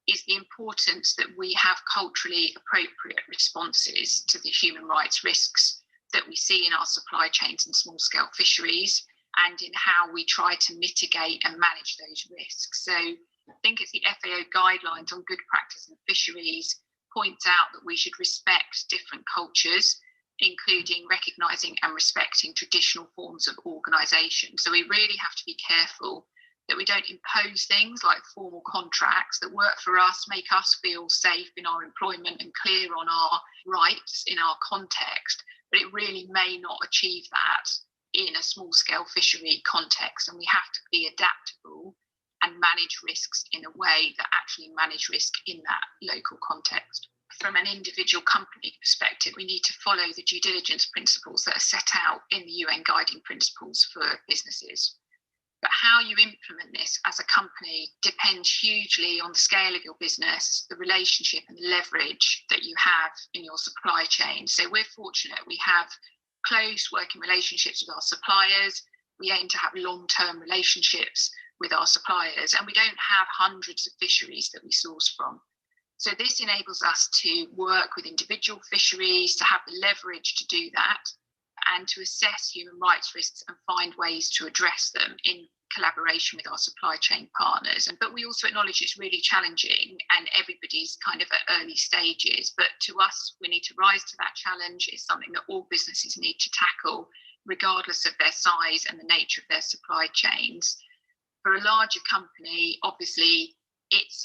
is the importance that we have culturally appropriate responses to the human rights risks that we see in our supply chains and small-scale fisheries, and in how we try to mitigate and manage those risks. So I think it's the FAO guidelines on good practice in fisheries points out that we should respect different cultures, including recognising and respecting traditional forms of organisation. So we really have to be careful that we don't impose things like formal contracts that work for us, make us feel safe in our employment and clear on our rights in our context, but it really may not achieve that in a small-scale fishery context. And we have to be adaptable and manage risks in a way that actually manage risk in that local context. From an individual company perspective, we need to follow the due diligence principles that are set out in the UN guiding principles for businesses. But how you implement this as a company depends hugely on the scale of your business, the relationship and the leverage that you have in your supply chain. So we're fortunate we have close working relationships with our suppliers. We aim to have long-term relationships with our suppliers, and we don't have hundreds of fisheries that we source from. So this enables us to work with individual fisheries, to have the leverage to do that, and to assess human rights risks and find ways to address them in collaboration with our supply chain partners. But we also acknowledge it's really challenging and everybody's kind of at early stages. But to us, we need to rise to that challenge. It's something that all businesses need to tackle, regardless of their size and the nature of their supply chains. For a larger company, obviously, it's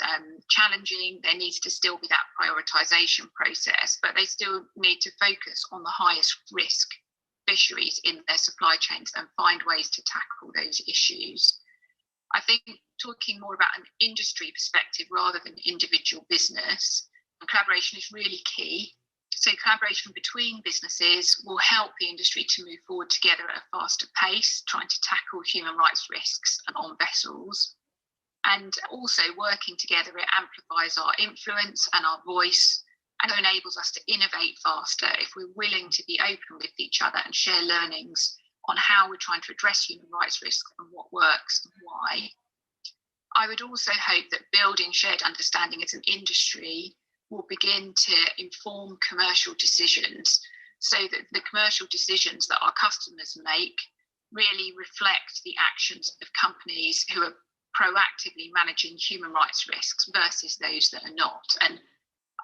challenging. There needs to still be that prioritisation process, but they still need to focus on the highest risk fisheries in their supply chains and find ways to tackle those issues. I think talking more about an industry perspective rather than individual business, collaboration is really key. So collaboration between businesses will help the industry to move forward together at a faster pace, trying to tackle human rights risks and on vessels. And also working together, it amplifies our influence and our voice, and enables us to innovate faster if we're willing to be open with each other and share learnings on how we're trying to address human rights risks and what works and why. I would also hope that building shared understanding as an industry will begin to inform commercial decisions, so that the commercial decisions that our customers make really reflect the actions of companies who are proactively managing human rights risks versus those that are not. And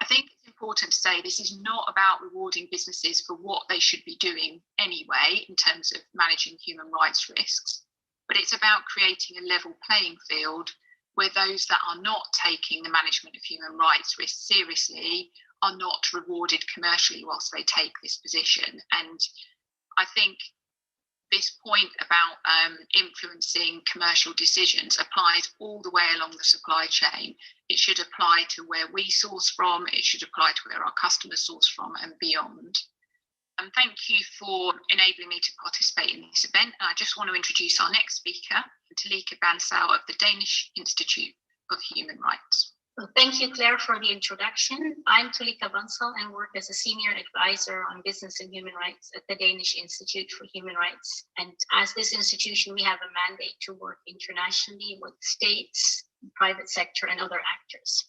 I think it's important to say this is not about rewarding businesses for what they should be doing anyway in terms of managing human rights risks, but it's about creating a level playing field where those that are not taking the management of human rights risks seriously are not rewarded commercially whilst they take this position. And I think this point about influencing commercial decisions applies all the way along the supply chain. It should apply to where we source from, it should apply to where our customers source from and beyond. And thank you for enabling me to participate in this event. I just want to introduce our next speaker, Talika Bansal of the Danish Institute of Human Rights. Well, thank you, Claire, for the introduction. I'm Talika Bansal and work as a senior advisor on business and human rights at the Danish Institute for Human Rights. And as this institution, we have a mandate to work internationally with states, private sector, and other actors.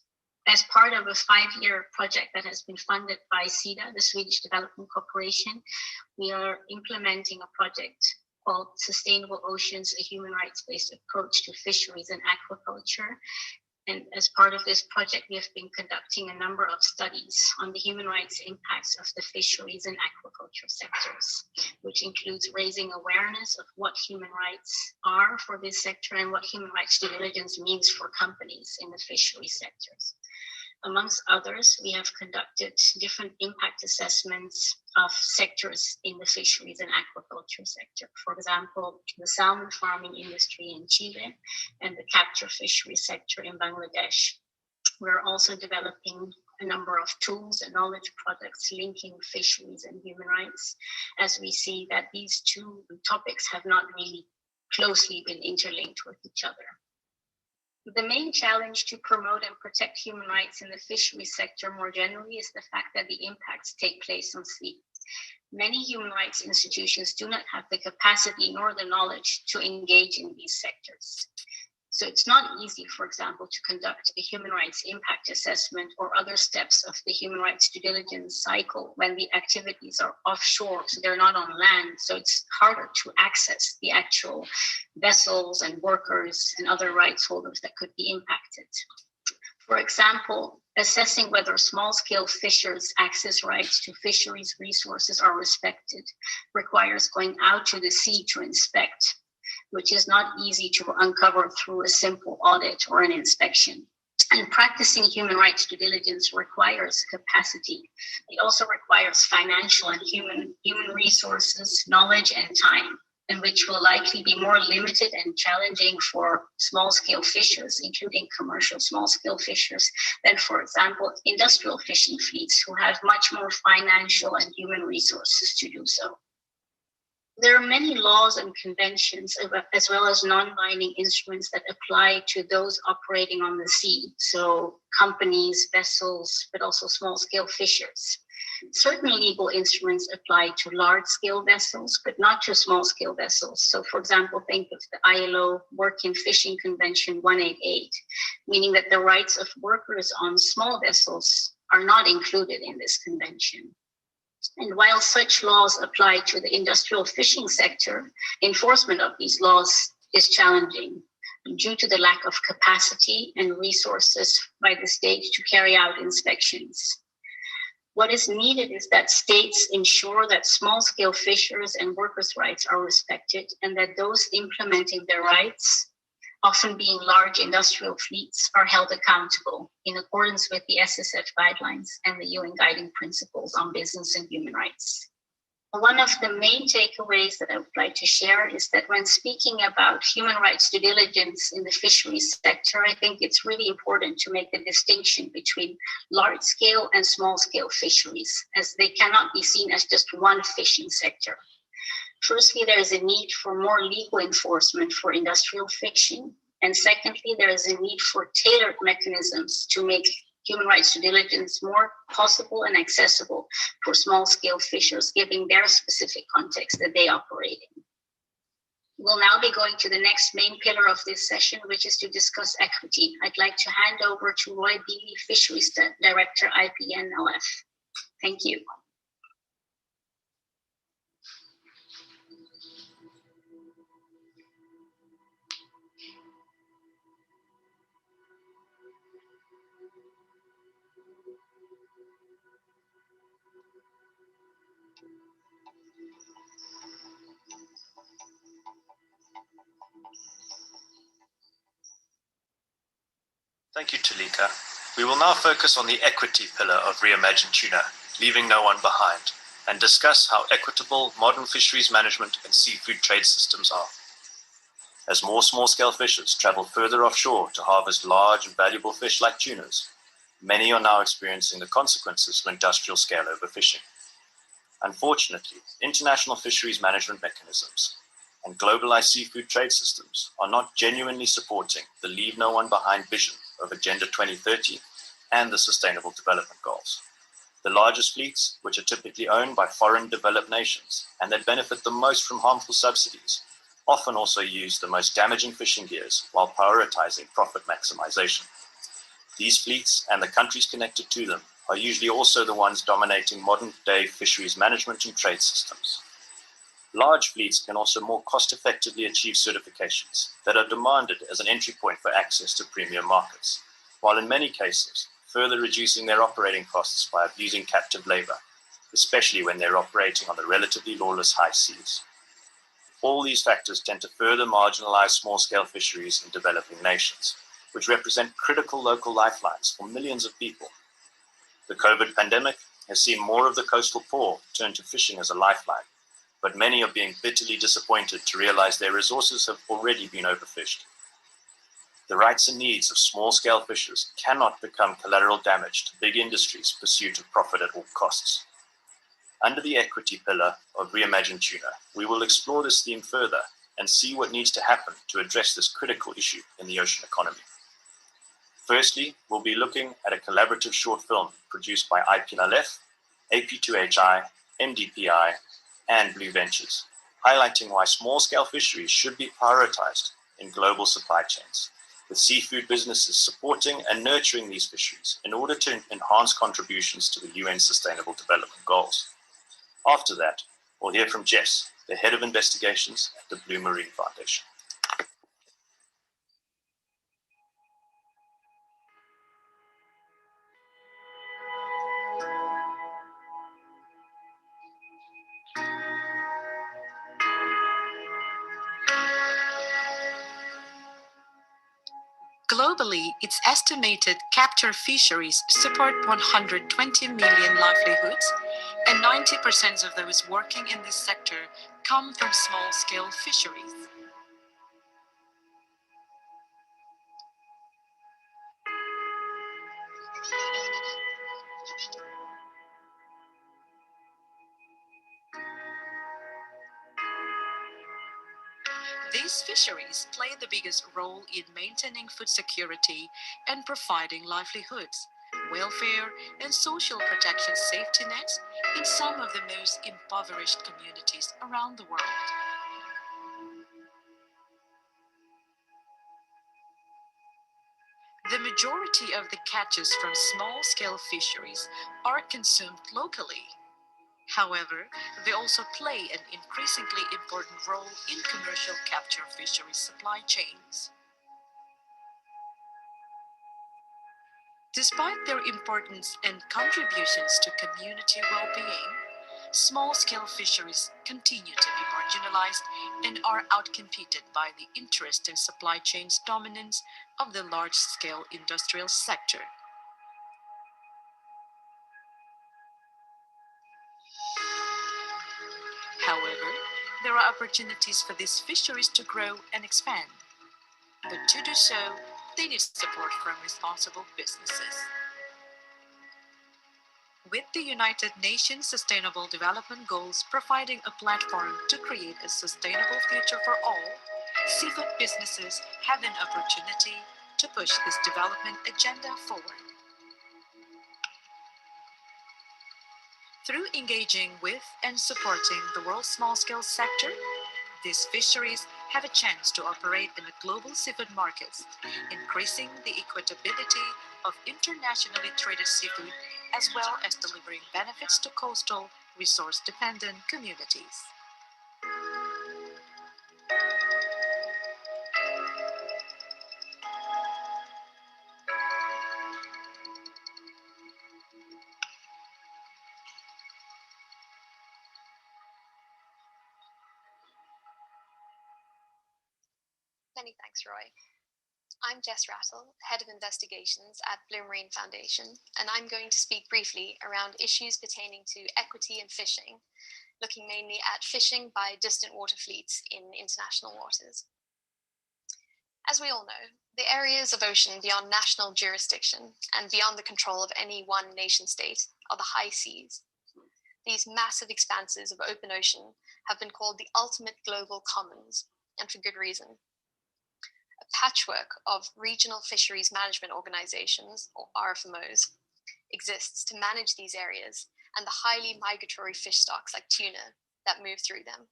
As part of a 5-year project that has been funded by SIDA, the Swedish Development Corporation, we are implementing a project called Sustainable Oceans, a human rights-based approach to fisheries and aquaculture. And as part of this project, we have been conducting a number of studies on the human rights impacts of the fisheries and aquaculture sectors, which includes raising awareness of what human rights are for this sector and what human rights due diligence means for companies in the fishery sectors. Amongst others, we have conducted different impact assessments of sectors in the fisheries and aquaculture sector. For example, the salmon farming industry in Chile and the capture fishery sector in Bangladesh. We're also developing a number of tools and knowledge products linking fisheries and human rights, as we see that these two topics have not really closely been interlinked with each other. The main challenge to promote and protect human rights in the fishery sector more generally is the fact that the impacts take place on sea. Many human rights institutions do not have the capacity nor the knowledge to engage in these sectors. So it's not easy, for example, to conduct a human rights impact assessment or other steps of the human rights due diligence cycle when the activities are offshore, so they're not on land. So it's harder to access the actual vessels and workers and other rights holders that could be impacted. For example, assessing whether small-scale fishers' access rights to fisheries resources are respected requires going out to the sea to inspect, which is not easy to uncover through a simple audit or an inspection. And practicing human rights due diligence requires capacity. It also requires financial and human resources, knowledge, and time, and which will likely be more limited and challenging for small-scale fishers, including commercial small-scale fishers, than, for example, industrial fishing fleets who have much more financial and human resources to do so. There are many laws and conventions, as well as non-binding instruments that apply to those operating on the sea. So companies, vessels, but also small-scale fishers. Certain legal instruments apply to large-scale vessels, but not to small-scale vessels. So for example, think of the ILO Working Fishing Convention 188, meaning that the rights of workers on small vessels are not included in this convention. And while such laws apply to the industrial fishing sector, enforcement of these laws is challenging due to the lack of capacity and resources by the state to carry out inspections. What is needed is that states ensure that small-scale fishers and workers' rights are respected, and that those implementing their rights, often being large industrial fleets, are held accountable in accordance with the SSF guidelines and the UN guiding principles on business and human rights. One of the main takeaways that I would like to share is that when speaking about human rights due diligence in the fisheries sector, I think it's really important to make the distinction between large-scale and small-scale fisheries, as they cannot be seen as just one fishing sector. Firstly, there is a need for more legal enforcement for industrial fishing. And secondly, there is a need for tailored mechanisms to make human rights due diligence more possible and accessible for small-scale fishers, given their specific context that they operate in. We'll now be going to the next main pillar of this session, which is to discuss equity. I'd like to hand over to Roy Bealey, Fisheries Director, IPNLF. Thank you. Thank you, Talika. We will now focus on the equity pillar of Reimagine Tuna, leaving no one behind, and discuss how equitable modern fisheries management and seafood trade systems are. As more small-scale fishers travel further offshore to harvest large and valuable fish like tunas, many are now experiencing the consequences of industrial-scale overfishing. Unfortunately, international fisheries management mechanisms and globalized seafood trade systems are not genuinely supporting the Leave No One Behind vision of Agenda 2030 and the Sustainable Development Goals. The largest fleets, which are typically owned by foreign developed nations and that benefit the most from harmful subsidies, often also use the most damaging fishing gears while prioritizing profit maximization. These fleets and the countries connected to them are usually also the ones dominating modern-day fisheries management and trade systems. Large fleets can also more cost-effectively achieve certifications that are demanded as an entry point for access to premium markets, while in many cases, further reducing their operating costs by abusing captive labor, especially when they're operating on the relatively lawless high seas. All these factors tend to further marginalize small-scale fisheries in developing nations, which represent critical local lifelines for millions of people. The COVID pandemic has seen more of the coastal poor turn to fishing as a lifeline, but many are being bitterly disappointed to realize their resources have already been overfished. The rights and needs of small-scale fishers cannot become collateral damage to big industries' pursuit of profit at all costs. Under the equity pillar of Reimagine Tuna, we will explore this theme further and see what needs to happen to address this critical issue in the ocean economy. Firstly, we'll be looking at a collaborative short film produced by IPNLF, AP2HI, MDPI, and Blue Ventures, highlighting why small-scale fisheries should be prioritized in global supply chains, with seafood businesses supporting and nurturing these fisheries in order to enhance contributions to the UN Sustainable Development Goals. After that, we'll hear from Jess, the Head of Investigations at the Blue Marine Foundation. Globally, it's estimated capture fisheries support 120 million livelihoods, and 90% of those working in this sector come from small-scale fisheries. These fisheries play the biggest role in maintaining food security and providing livelihoods, welfare, and social protection safety nets in some of the most impoverished communities around the world. The majority of the catches from small-scale fisheries are consumed locally. However, they also play an increasingly important role in commercial capture fisheries supply chains. Despite their importance and contributions to community well-being, small-scale fisheries continue to be marginalized and are outcompeted by the interest and supply chains dominance of the large-scale industrial sector. However, there are opportunities for these fisheries to grow and expand. But to do so, they need support from responsible businesses. With the United Nations Sustainable Development Goals providing a platform to create a sustainable future for all, seafood businesses have an opportunity to push this development agenda forward. Through engaging with and supporting the world's small-scale sector, these fisheries have a chance to operate in the global seafood markets, increasing the equitability of internationally traded seafood as well as delivering benefits to coastal, resource-dependent communities. Many thanks, Roy. I'm Jess Rattle, Head of Investigations at Blue Marine Foundation, and I'm going to speak briefly around issues pertaining to equity and fishing, looking mainly at fishing by distant water fleets in international waters. As we all know, the areas of ocean beyond national jurisdiction and beyond the control of any one nation state are the high seas. These massive expanses of open ocean have been called the ultimate global commons, and for good reason. A patchwork of regional fisheries management organizations, or RFMOs, exists to manage these areas and the highly migratory fish stocks like tuna that move through them.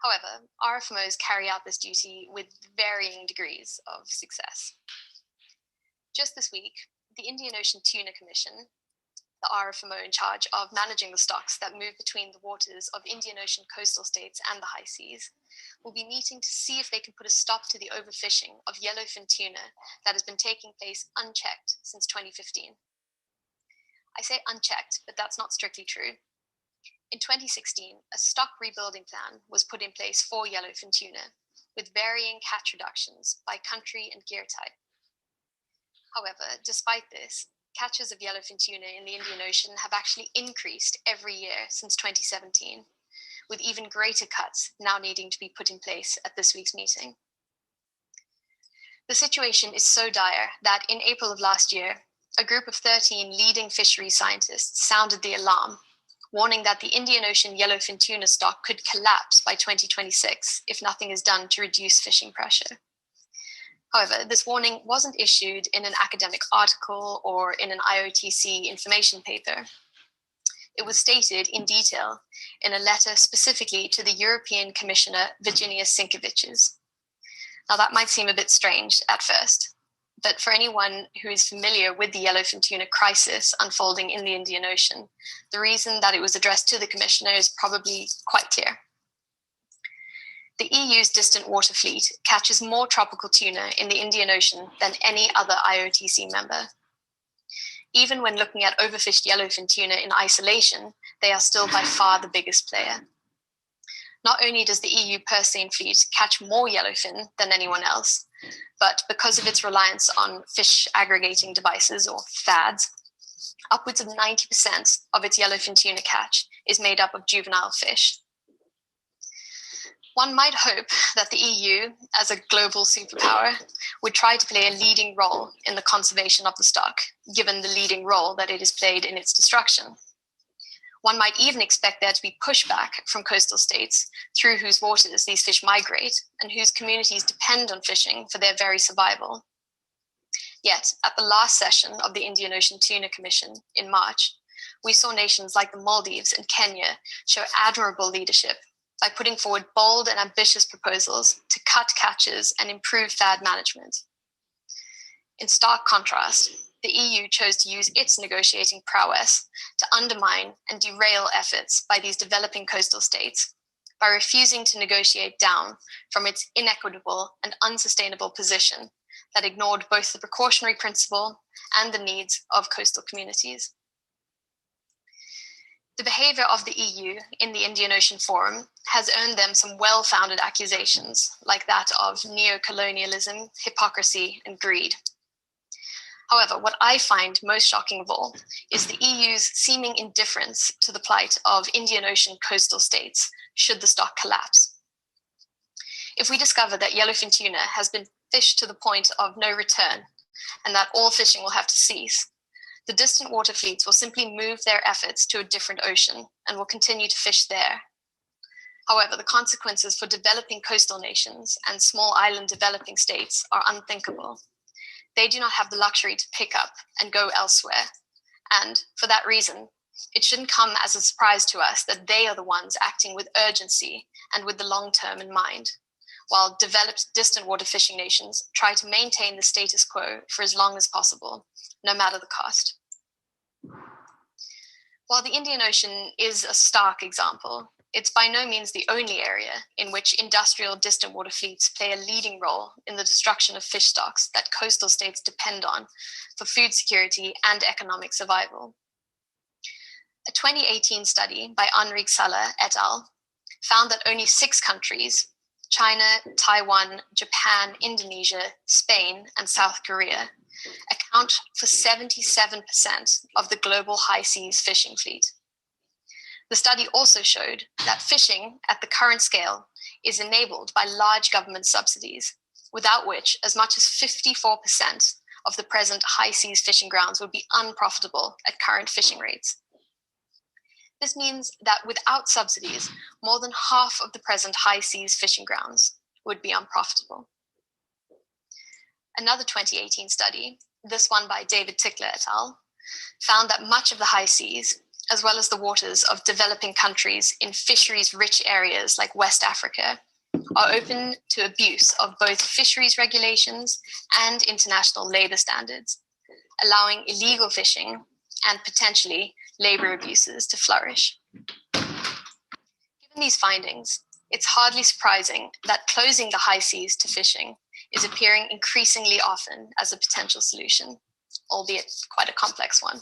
However, RFMOs carry out this duty with varying degrees of success. Just this week, the Indian Ocean Tuna Commission, the RFMO in charge of managing the stocks that move between the waters of Indian Ocean coastal states and the high seas, will be meeting to see if they can put a stop to the overfishing of yellowfin tuna that has been taking place unchecked since 2015. I say unchecked, but that's not strictly true. In 2016, a stock rebuilding plan was put in place for yellowfin tuna, with varying catch reductions by country and gear type. However, despite this, catches of yellowfin tuna in the Indian Ocean have actually increased every year since 2017, with even greater cuts now needing to be put in place at this week's meeting. The situation is so dire that in April of last year, a group of 13 leading fisheries scientists sounded the alarm, warning that the Indian Ocean yellowfin tuna stock could collapse by 2026 if nothing is done to reduce fishing pressure. However, this warning wasn't issued in an academic article or in an IOTC information paper. It was stated in detail in a letter specifically to the European Commissioner Virginijus Sinkevicius. Now that might seem a bit strange at first, but for anyone who is familiar with the yellowfin tuna crisis unfolding in the Indian Ocean, the reason that it was addressed to the Commissioner is probably quite clear. The EU's distant water fleet catches more tropical tuna in the Indian Ocean than any other IOTC member. Even when looking at overfished yellowfin tuna in isolation, they are still by far the biggest player. Not only does the EU purse seine fleet catch more yellowfin than anyone else, but because of its reliance on fish aggregating devices, or FADs, upwards of 90% of its yellowfin tuna catch is made up of juvenile fish. One might hope that the EU, as a global superpower, would try to play a leading role in the conservation of the stock, given the leading role that it has played in its destruction. One might even expect there to be pushback from coastal states through whose waters these fish migrate and whose communities depend on fishing for their very survival. Yet, at the last session of the Indian Ocean Tuna Commission in March, we saw nations like the Maldives and Kenya show admirable leadership by putting forward bold and ambitious proposals to cut catches and improve FAD management. In stark contrast, the EU chose to use its negotiating prowess to undermine and derail efforts by these developing coastal states by refusing to negotiate down from its inequitable and unsustainable position that ignored both the precautionary principle and the needs of coastal communities. The behavior of the EU in the Indian Ocean Forum has earned them some well-founded accusations, like that of neo-colonialism, hypocrisy, and greed. However, what I find most shocking of all is the EU's seeming indifference to the plight of Indian Ocean coastal states should the stock collapse. If we discover that yellowfin tuna has been fished to the point of no return and that all fishing will have to cease, the distant water fleets will simply move their efforts to a different ocean and will continue to fish there. However, the consequences for developing coastal nations and small island developing states are unthinkable. They do not have the luxury to pick up and go elsewhere. And for that reason, it shouldn't come as a surprise to us that they are the ones acting with urgency and with the long term in mind, while developed distant water fishing nations try to maintain the status quo for as long as possible, no matter the cost. While the Indian Ocean is a stark example, it's by no means the only area in which industrial distant water fleets play a leading role in the destruction of fish stocks that coastal states depend on for food security and economic survival. A 2018 study by Enrique Sala et al. Found that only 6 countries, China, Taiwan, Japan, Indonesia, Spain, and South Korea account for 77% of the global high seas fishing fleet. The study also showed that fishing at the current scale is enabled by large government subsidies, without which as much as 54% of the present high seas fishing grounds would be unprofitable at current fishing rates. This means that without subsidies, more than half of the present high seas fishing grounds would be unprofitable. Another 2018 study, this one by David Attenborough et al., found that much of the high seas, as well as the waters of developing countries in fisheries-rich areas like West Africa, are open to abuse of both fisheries regulations and international labor standards, allowing illegal fishing and potentially labor abuses to flourish. Given these findings, it's hardly surprising that closing the high seas to fishing is appearing increasingly often as a potential solution, albeit quite a complex one.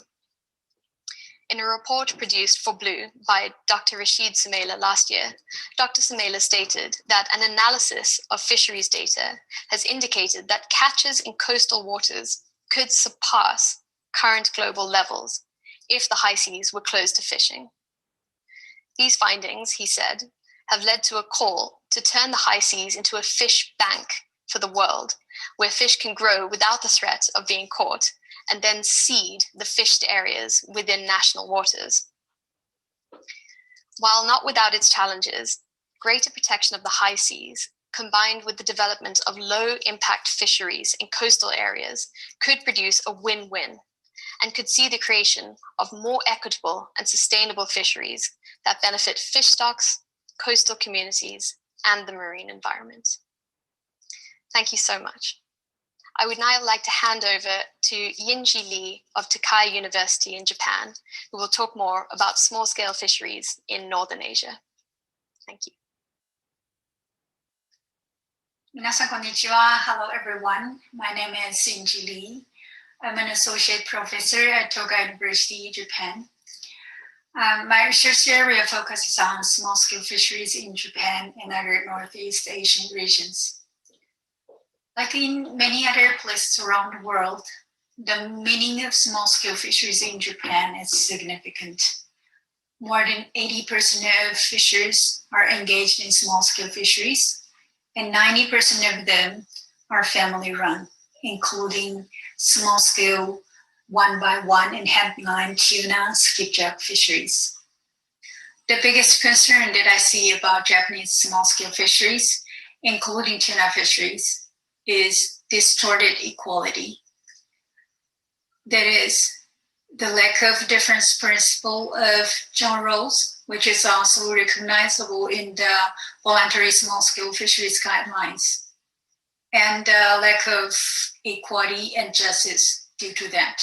In a report produced for Blue by Dr. Rashid Sumaila last year, Dr. Sumaila stated that an analysis of fisheries data has indicated that catches in coastal waters could surpass current global levels if the high seas were closed to fishing. These findings, he said, have led to a call to turn the high seas into a fish bank for the world, where fish can grow without the threat of being caught, and then seed the fished areas within national waters. While not without its challenges, greater protection of the high seas, combined with the development of low-impact fisheries in coastal areas, could produce a win-win, and could see the creation of more equitable and sustainable fisheries that benefit fish stocks, coastal communities, and the marine environment. Thank you so much. I would now like to hand over to Yinji Lee of Tokai University in Japan, who will talk more about small-scale fisheries in Northern Asia. Thank you. 皆さん、こんにちは. Hello, everyone. My name is Yinji Lee. I'm an associate professor at Tokai University, Japan. My research area focuses on small-scale fisheries in Japan and other Northeast Asian regions. Like in many other places around the world, the meaning of small-scale fisheries in Japan is significant. More than 80% of fishers are engaged in small-scale fisheries, and 90% of them are family-run, including small-scale one-by-one and headline tuna skipjack fisheries. The biggest concern that I see about Japanese small-scale fisheries, including tuna fisheries, is distorted equality. That is, the lack of difference principle of gender roles, which is also recognizable in the voluntary small-scale fisheries guidelines, and lack of equity and justice due to that.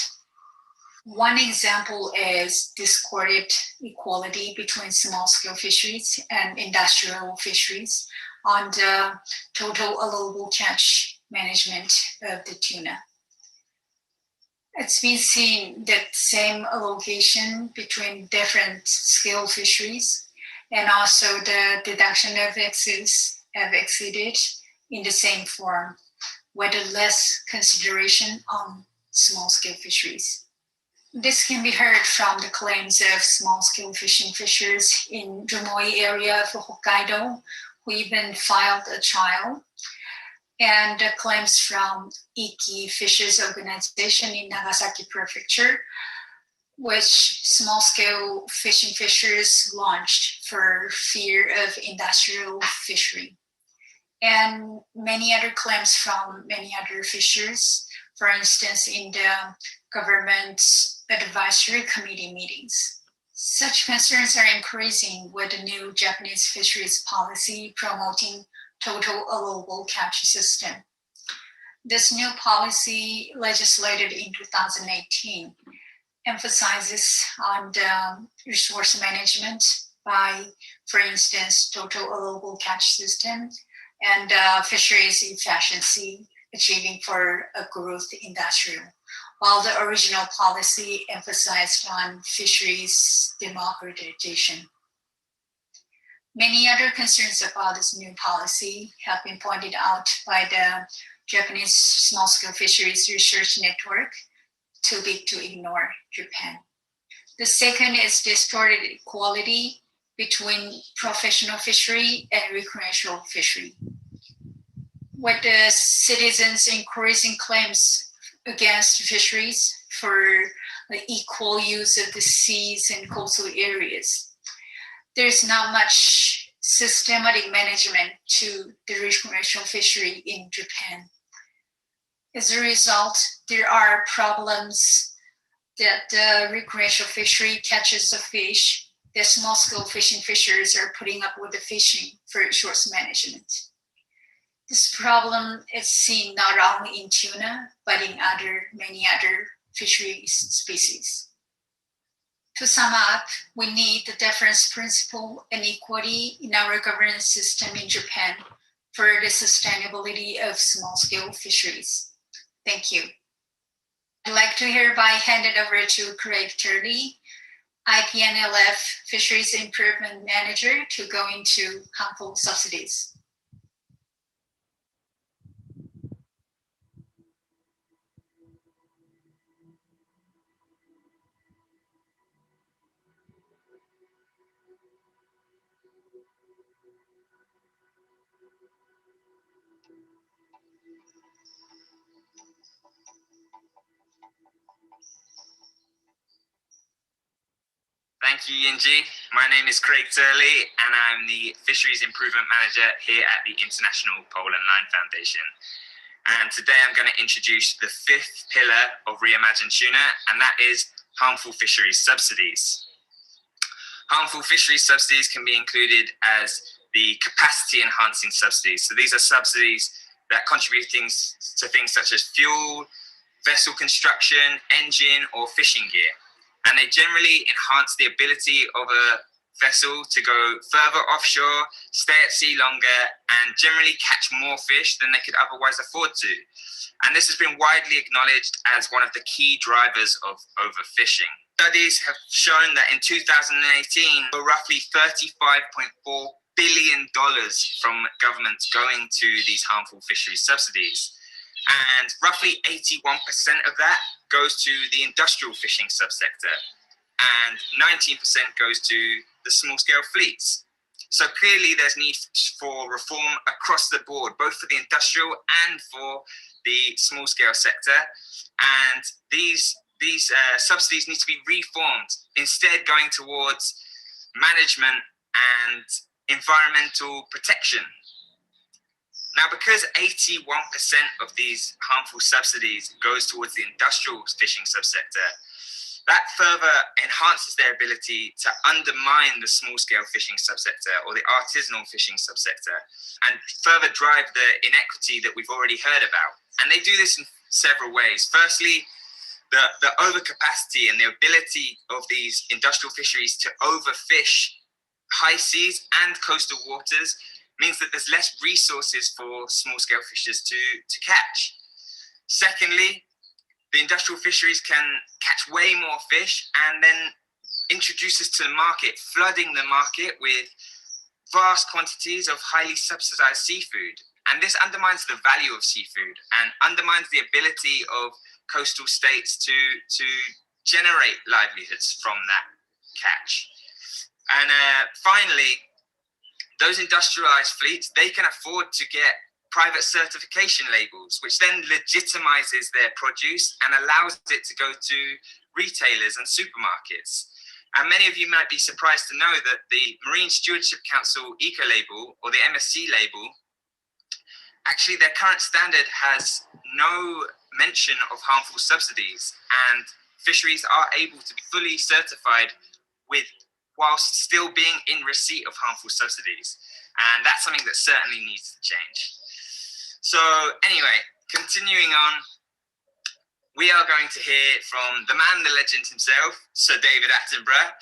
One example is distorted equality between small-scale fisheries and industrial fisheries on the total allowable catch management of the tuna. It's been seen that same allocation between different scale fisheries and also the deduction of excess have exceeded in the same form, with less consideration on small-scale fisheries. This can be heard from the claims of small-scale fishing fishers in Rumoi area of Hokkaido, who even filed a trial, and the claims from Iki Fishers Organization in Nagasaki Prefecture, which small-scale fishing fishers launched for fear of industrial fishery. And many other claims from many other fishers, for instance, in the government advisory committee meetings. Such concerns are increasing with the new Japanese fisheries policy promoting total allowable catch system. This new policy, legislated in 2018, emphasizes on the resource management by, for instance, total allowable catch system and fisheries efficiency, achieving for a growth industrial, while the original policy emphasized on fisheries democratization. Many other concerns about this new policy have been pointed out by the Japanese Small-Scale Fisheries Research Network, too big to ignore Japan. The second is distorted equality between professional fishery and recreational fishery. With the citizens' increasing claims against fisheries for the equal use of the seas and coastal areas, there's not much systematic management to the recreational fishery in Japan. As a result, there are problems that the recreational fishery catches the fish that small-scale fishing fishers are putting up with the fishing for resource management. This problem is seen not only in tuna, but in many other fisheries species. To sum up, we need the deference principle and equity in our governance system in Japan for the sustainability of small-scale fisheries. Thank you. I'd like to hereby hand it over to Craig Turley, IPNLF Fisheries Improvement Manager, to go into harmful subsidies. Thank you, Yinji. My name is Craig Turley, and I'm the Fisheries Improvement Manager here at the International Pole and Line Foundation. And today I'm going to introduce the fifth pillar of Reimagine Tuna, and that is harmful fisheries subsidies. Harmful fisheries subsidies can be included as the capacity enhancing subsidies. So these are subsidies that contribute to things such as fuel, vessel construction, engine, or fishing gear. And they generally enhance the ability of a vessel to go further offshore, stay at sea longer, and generally catch more fish than they could otherwise afford to. And this has been widely acknowledged as one of the key drivers of overfishing. Studies have shown that in 2018, there were roughly $35.4 billion from governments going to these harmful fisheries subsidies. And roughly 81% of that goes to the industrial fishing subsector, and 19% goes to the small-scale fleets. So clearly there's need for reform across the board, both for the industrial and for the small-scale sector. And these subsidies need to be reformed, instead going towards management and environmental protection. Now, because 81% of these harmful subsidies goes towards the industrial fishing subsector, that further enhances their ability to undermine the small-scale fishing subsector or the artisanal fishing subsector, and further drive the inequity that we've already heard about. And they do this in several ways. Firstly, the overcapacity and the ability of these industrial fisheries to overfish high seas and coastal waters means that there's less resources for small-scale fishers to catch. Secondly, the industrial fisheries can catch way more fish and then introduce us to the market, flooding the market with vast quantities of highly subsidized seafood. And this undermines the value of seafood and undermines the ability of coastal states to generate livelihoods from that catch. And finally, those industrialized fleets, they can afford to get private certification labels, which then legitimizes their produce and allows it to go to retailers and supermarkets. And many of you might be surprised to know that the Marine Stewardship Council eco-label, or the MSC label, actually their current standard has no mention of harmful subsidies, and fisheries are able to be fully certified whilst still being in receipt of harmful subsidies. And that's something that certainly needs to change. So anyway, continuing on, we are going to hear from the man, the legend himself, Sir David Attenborough.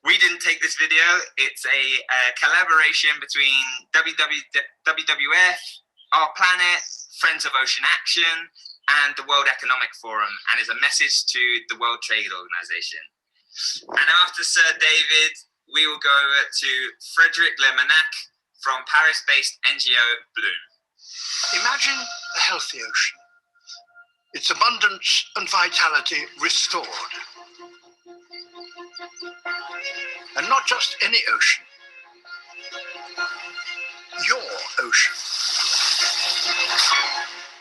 We didn't take this video. It's a collaboration between WWF, Our Planet, Friends of Ocean Action, and the World Economic Forum, and is a message to the World Trade Organization. And after Sir David, we will go to Frederic Lemonac from Paris-based NGO Bloom. Imagine a healthy ocean, its abundance and vitality restored. And not just any ocean, your ocean.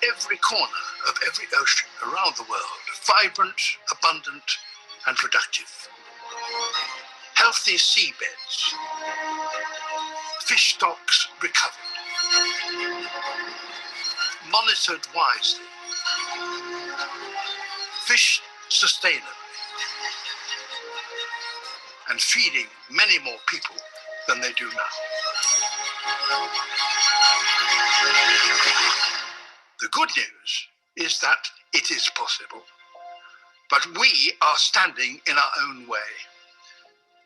Every corner of every ocean around the world, vibrant, abundant, and productive. Healthy seabeds, fish stocks recovered, monitored wisely, fished sustainably, and feeding many more people than they do now. The good news is that it is possible, but we are standing in our own way.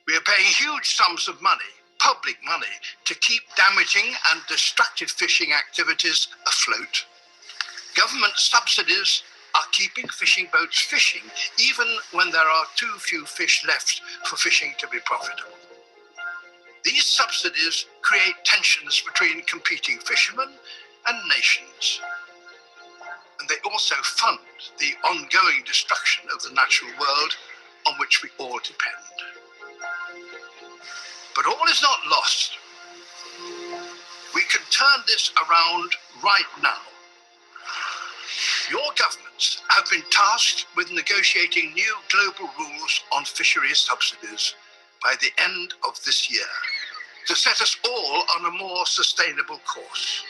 We are paying huge sums of money, public money, to keep damaging and destructive fishing activities afloat. Government subsidies are keeping fishing boats fishing, even when there are too few fish left for fishing to be profitable. These subsidies create tensions between competing fishermen and nations. And they also fund the ongoing destruction of the natural world on which we all depend. But all is not lost. We can turn this around right now. Your governments have been tasked with negotiating new global rules on fisheries subsidies by the end of this year to set us all on a more sustainable course.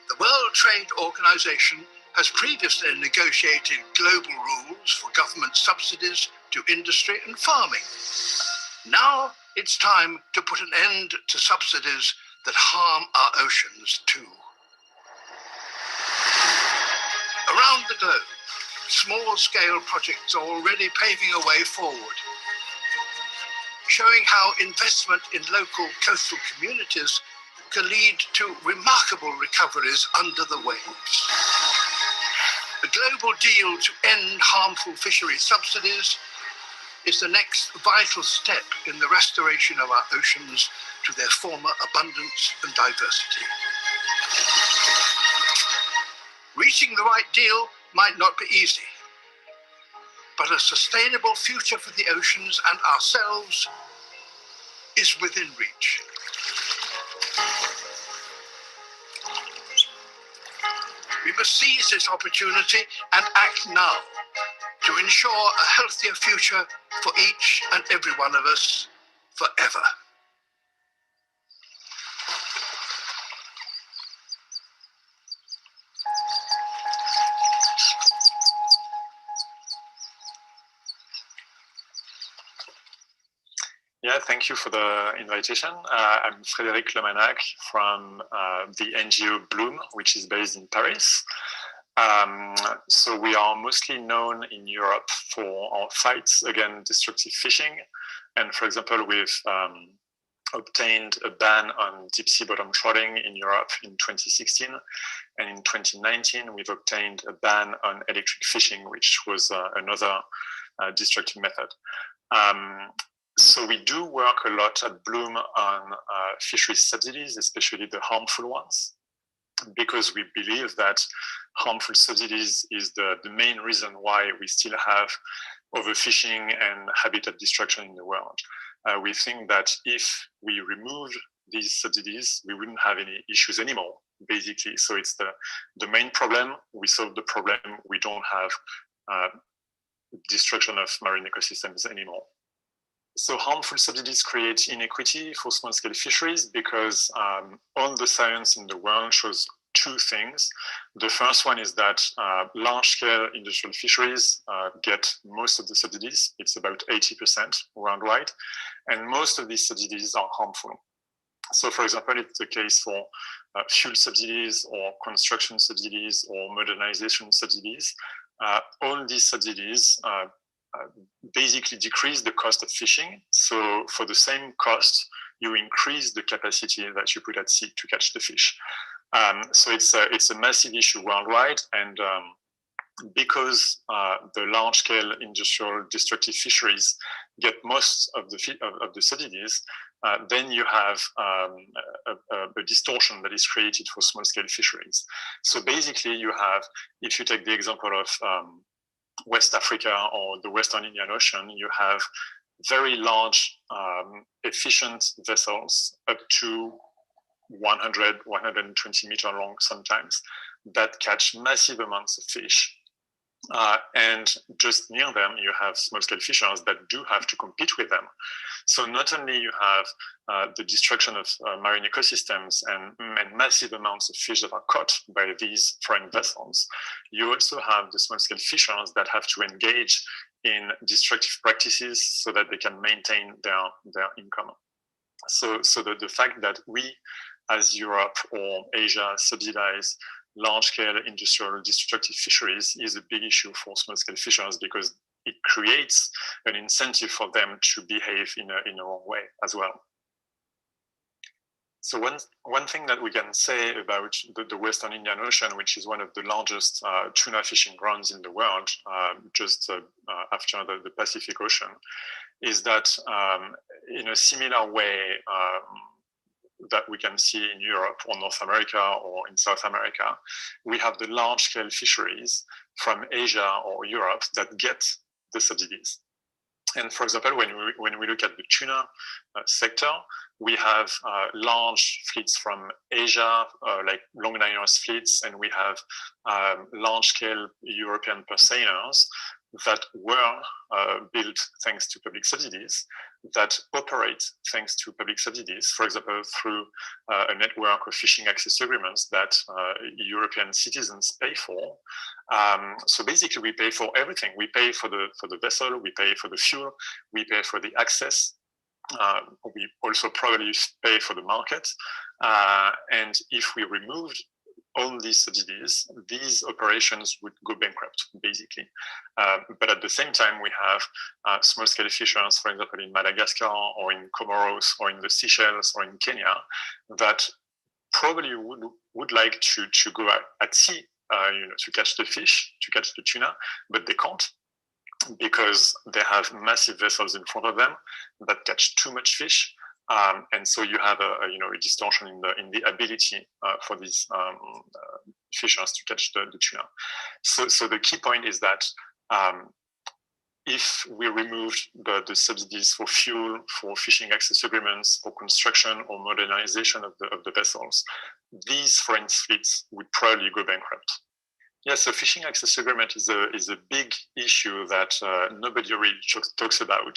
The World Trade Organization has previously negotiated global rules for government subsidies to industry and farming. Now it's time to put an end to subsidies that harm our oceans too. Around the globe, small-scale projects are already paving a way forward, showing how investment in local coastal communities can lead to remarkable recoveries under the waves. A global deal to end harmful fishery subsidies is the next vital step in the restoration of our oceans to their former abundance and diversity. Reaching the right deal might not be easy, but a sustainable future for the oceans and ourselves is within reach. We must seize this opportunity and act now to ensure a healthier future for each and every one of us forever. Yeah, thank you for the invitation. I'm Frédéric Lemonac from the NGO Bloom, which is based in Paris. So we are mostly known in Europe for our fights against destructive fishing. And for example, we've obtained a ban on deep sea bottom trawling in Europe in 2016. And in 2019, we've obtained a ban on electric fishing, which was another destructive method. So we do work a lot at Bloom on fisheries subsidies, especially the harmful ones, because we believe that harmful subsidies is the main reason why we still have overfishing and habitat destruction in the world. We think that if we removed these subsidies, we wouldn't have any issues anymore, basically. So it's the main problem. We solve the problem. We don't have destruction of marine ecosystems anymore. So harmful subsidies create inequity for small-scale fisheries because all the science in the world shows two things. The first one is that large-scale industrial fisheries get most of the subsidies. It's about 80% worldwide, and most of these subsidies are harmful. So for example, it's the case for fuel subsidies or construction subsidies or modernization subsidies. All these subsidies basically decrease the cost of fishing. So for the same cost, you increase the capacity that you put at sea to catch the fish. So it's a massive issue worldwide, and because the large-scale industrial destructive fisheries get most of the subsidies, then you have a distortion that is created for small-scale fisheries. So basically, you have, if you take the example of West Africa or the Western Indian Ocean, you have very large, efficient vessels up to 100, 120 meter long sometimes, that catch massive amounts of fish. And just near them, you have small-scale fishers that do have to compete with them. So not only you have the destruction of marine ecosystems and massive amounts of fish that are caught by these foreign vessels, you also have the small-scale fishers that have to engage in destructive practices so that they can maintain their income. So the fact that we, as Europe or Asia, subsidize large-scale industrial destructive fisheries is a big issue for small-scale fishers, because it creates an incentive for them to behave in a wrong way as well. So one thing that we can say about the Western Indian Ocean, which is one of the largest tuna fishing grounds in the world, just after the Pacific Ocean, is that in a similar way that we can see in Europe or North America or in South America, we have the large-scale fisheries from Asia or Europe that get the subsidies. And for example, when we look at the tuna sector, we have large fleets from Asia, like long-liners fleets, and we have large-scale European purseiners that were built thanks to public subsidies, that operate thanks to public subsidies, for example, through a network of fishing access agreements that European citizens pay for. So basically, we pay for everything. We pay for the vessel, we pay for the fuel, we pay for the access. We also probably pay for the market. And if we removed all these subsidies, these operations would go bankrupt, basically. But at the same time, we have small-scale fishers, for example, in Madagascar or in Comoros or in the Seychelles or in Kenya, that probably would like to go at sea, to catch the fish, to catch the tuna, but they can't, because they have massive vessels in front of them that catch too much fish. And so you have a distortion in the ability for these fishers to catch the tuna. So the key point is that if we removed the subsidies for fuel, for fishing access agreements, for construction or modernization of the vessels, these foreign fleets would probably go bankrupt. Yes, so fishing access agreement is a big issue that nobody really talks about.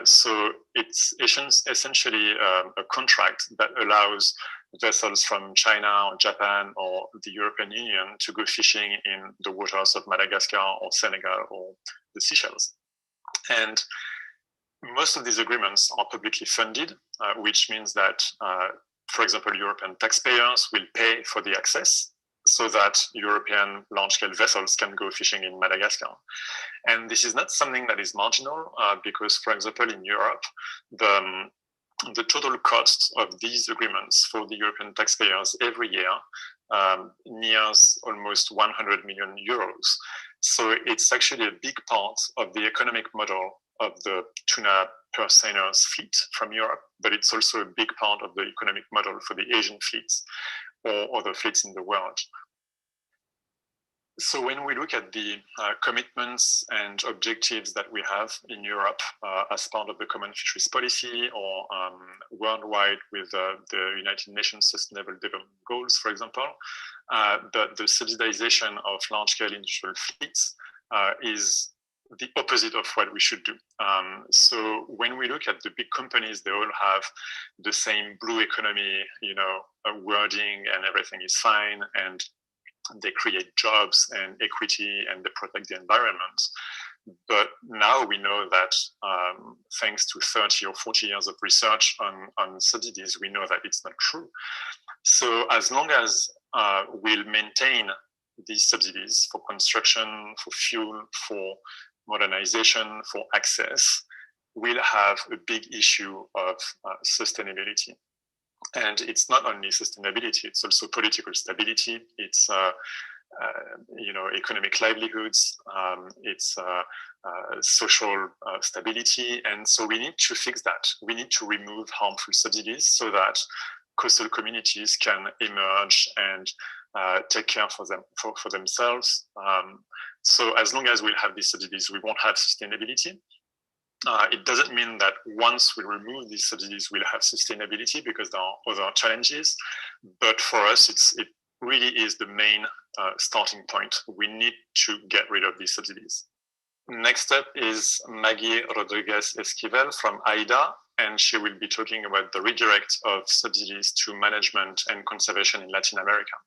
So it's essentially a contract that allows vessels from China or Japan or the European Union to go fishing in the waters of Madagascar or Senegal or the Seychelles. And most of these agreements are publicly funded, which means that, for example, European taxpayers will pay for the access, so that European large-scale vessels can go fishing in Madagascar. And this is not something that is marginal, because, for example, in Europe, the total cost of these agreements for the European taxpayers every year nears almost 100 million euros. So it's actually a big part of the economic model of the tuna purseiners fleet from Europe, but it's also a big part of the economic model for the Asian fleets or other fleets in the world. So when we look at the commitments and objectives that we have in Europe as part of the Common Fisheries Policy or worldwide with the United Nations Sustainable Development Goals, for example, the subsidization of large-scale industrial fleets is the opposite of what we should do. So when we look at the big companies, they all have the same blue economy, wording, and everything is fine, and they create jobs and equity, and they protect the environment. But now we know that thanks to 30 or 40 years of research on subsidies, we know that it's not true. So as long as we'll maintain these subsidies for construction, for fuel, for modernization, for access, we'll have a big issue of sustainability. And it's not only sustainability, it's also political stability. It's economic livelihoods, its social stability, and so we need to fix that. We need to remove harmful subsidies so that coastal communities can emerge and take care for themselves. So as long as we'll have these subsidies, we won't have sustainability. It doesn't mean that once we remove these subsidies, we'll have sustainability, because there are other challenges. But for us, it really is the main starting point. We need to get rid of these subsidies. Next up is Maggie Rodriguez Esquivel from AIDA, and she will be talking about the redirect of subsidies to management and conservation in Latin America.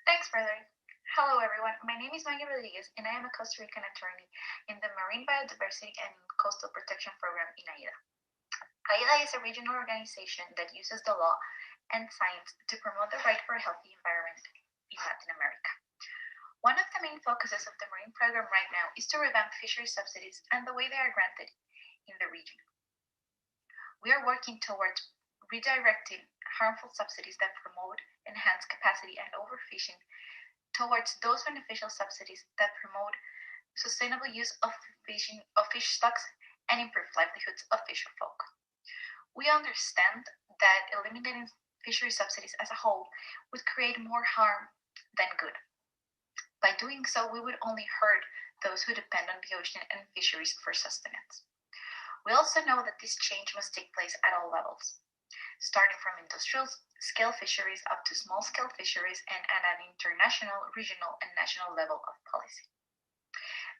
Thanks, Frederick. Hello, everyone. My name is Maggie Rodriguez, and I am a Costa Rican attorney in the Marine Biodiversity and Coastal Protection Program in AIDA. AIDA is a regional organization that uses the law and science to promote the right for a healthy environment in Latin America. One of the main focuses of the Marine program right now is to revamp fishery subsidies and the way they are granted in the region. We are working towards redirecting harmful subsidies that promote enhanced capacity and overfishing towards those beneficial subsidies that promote sustainable use of fish stocks and improve livelihoods of fisher folk. We understand that eliminating fishery subsidies as a whole would create more harm than good. By doing so, we would only hurt those who depend on the ocean and fisheries for sustenance. We also know that this change must take place at all levels, starting from industrial scale fisheries up to small scale fisheries and at an international, regional, and national level of policy.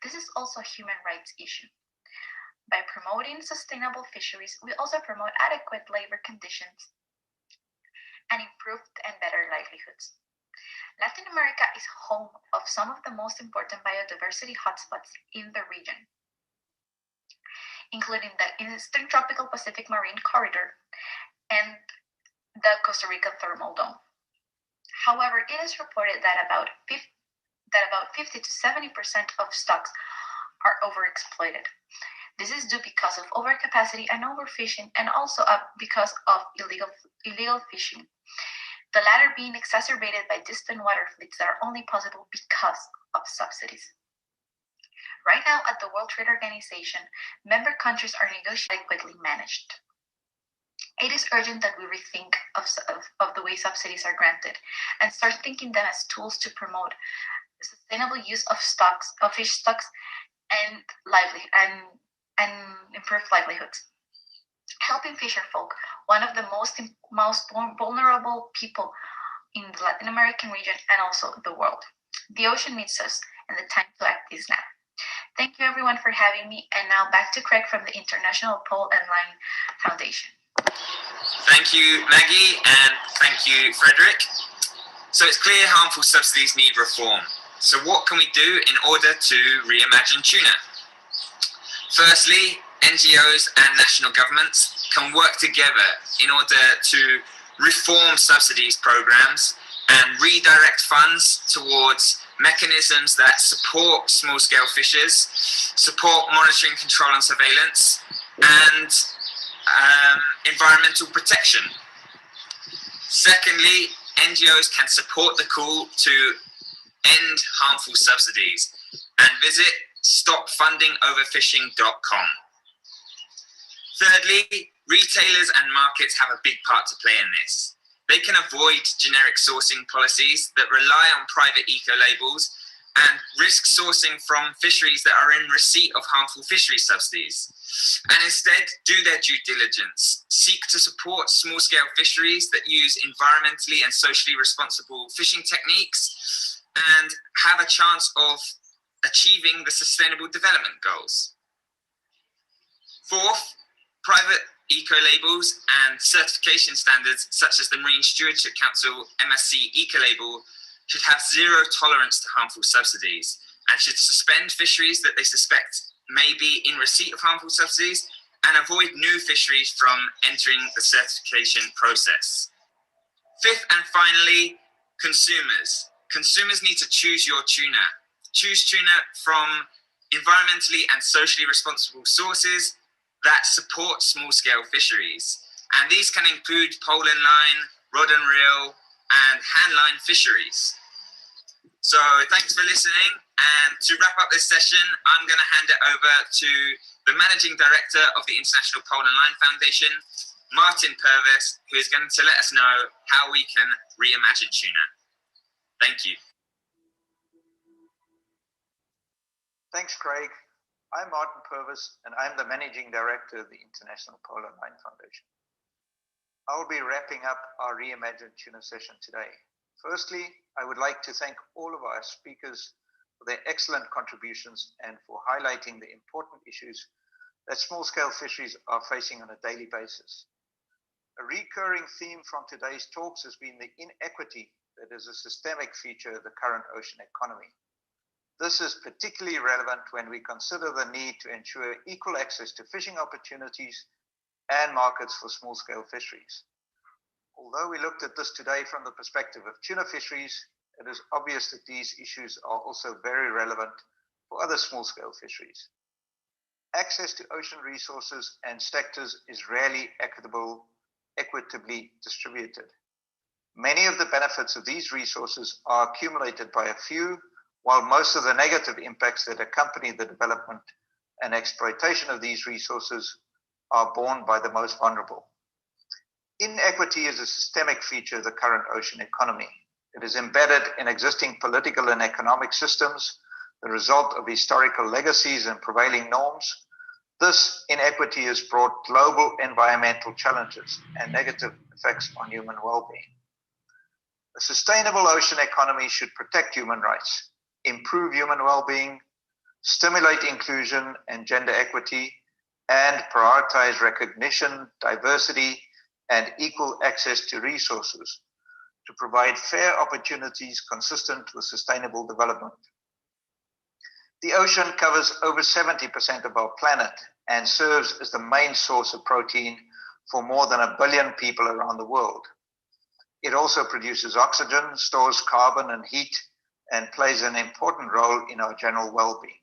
This is also a human rights issue. By promoting sustainable fisheries, we also promote adequate labor conditions and improved and better livelihoods. Latin America is home of some of the most important biodiversity hotspots in the region, including the Eastern Tropical Pacific Marine Corridor and the Costa Rican Thermal Dome. However, it is reported that about 50 to 70% of stocks are overexploited. This is due because of overcapacity and overfishing, and also because of illegal fishing, the latter being exacerbated by distant water fleets that are only possible because of subsidies. Right now, at the World Trade Organization, member countries are negotiating adequately managed. It is urgent that we rethink of the way subsidies are granted and start thinking them as tools to promote sustainable use of fish stocks and improve livelihoods. Helping fisher folk, one of the most vulnerable people in the Latin American region and also the world. The ocean needs us, and the time to act is now. Thank you, everyone, for having me. And now back to Craig from the International Pole and Line Foundation. Thank you, Maggie, and thank you, Frederick. So it's clear harmful subsidies need reform. So what can we do in order to reimagine tuna? Firstly, NGOs and national governments can work together in order to reform subsidies programs and redirect funds towards mechanisms that support small-scale fishers, support monitoring, control and surveillance, and environmental protection. Secondly, NGOs can support the call to end harmful subsidies and visit stopfundingoverfishing.com. Thirdly, retailers and markets have a big part to play in this. They can avoid generic sourcing policies that rely on private eco-labels and risk sourcing from fisheries that are in receipt of harmful fishery subsidies, and instead do their due diligence, seek to support small-scale fisheries that use environmentally and socially responsible fishing techniques, and have a chance of achieving the Sustainable Development Goals. Fourth, private eco-labels and certification standards such as the Marine Stewardship Council MSC eco-label should have zero tolerance to harmful subsidies and should suspend fisheries that they suspect may be in receipt of harmful subsidies and avoid new fisheries from entering the certification process. Fifth and finally, consumers. Consumers need to choose your tuna. Choose tuna from environmentally and socially responsible sources that support small-scale fisheries. And these can include pole and line, rod and reel, and handline fisheries. So thanks for listening, and to wrap up this session, I'm going to hand it over to the Managing Director of the International Pole and Line Foundation, Martin Purvis, who is going to let us know how we can reimagine tuna. Thank you. Thanks, Craig. I'm Martin Purvis, and I'm the Managing Director of the International Pole and Line Foundation. I'll be wrapping up our Reimagine Tuna session today. Firstly, I would like to thank all of our speakers for their excellent contributions and for highlighting the important issues that small-scale fisheries are facing on a daily basis. A recurring theme from today's talks has been the inequity that is a systemic feature of the current ocean economy. This is particularly relevant when we consider the need to ensure equal access to fishing opportunities and markets for small-scale fisheries. Although we looked at this today from the perspective of tuna fisheries, it is obvious that these issues are also very relevant for other small-scale fisheries. Access to ocean resources and sectors is rarely equitably distributed. Many of the benefits of these resources are accumulated by a few, while most of the negative impacts that accompany the development and exploitation of these resources are borne by the most vulnerable. Inequity is a systemic feature of the current ocean economy. It is embedded in existing political and economic systems, the result of historical legacies and prevailing norms. This inequity has brought global environmental challenges and negative effects on human well-being. A sustainable ocean economy should protect human rights, improve human well-being, stimulate inclusion and gender equity, and prioritize recognition, diversity, and equal access to resources to provide fair opportunities consistent with sustainable development. The ocean covers over 70% of our planet and serves as the main source of protein for more than 1 billion people around the world. It also produces oxygen, stores carbon and heat, and plays an important role in our general well-being.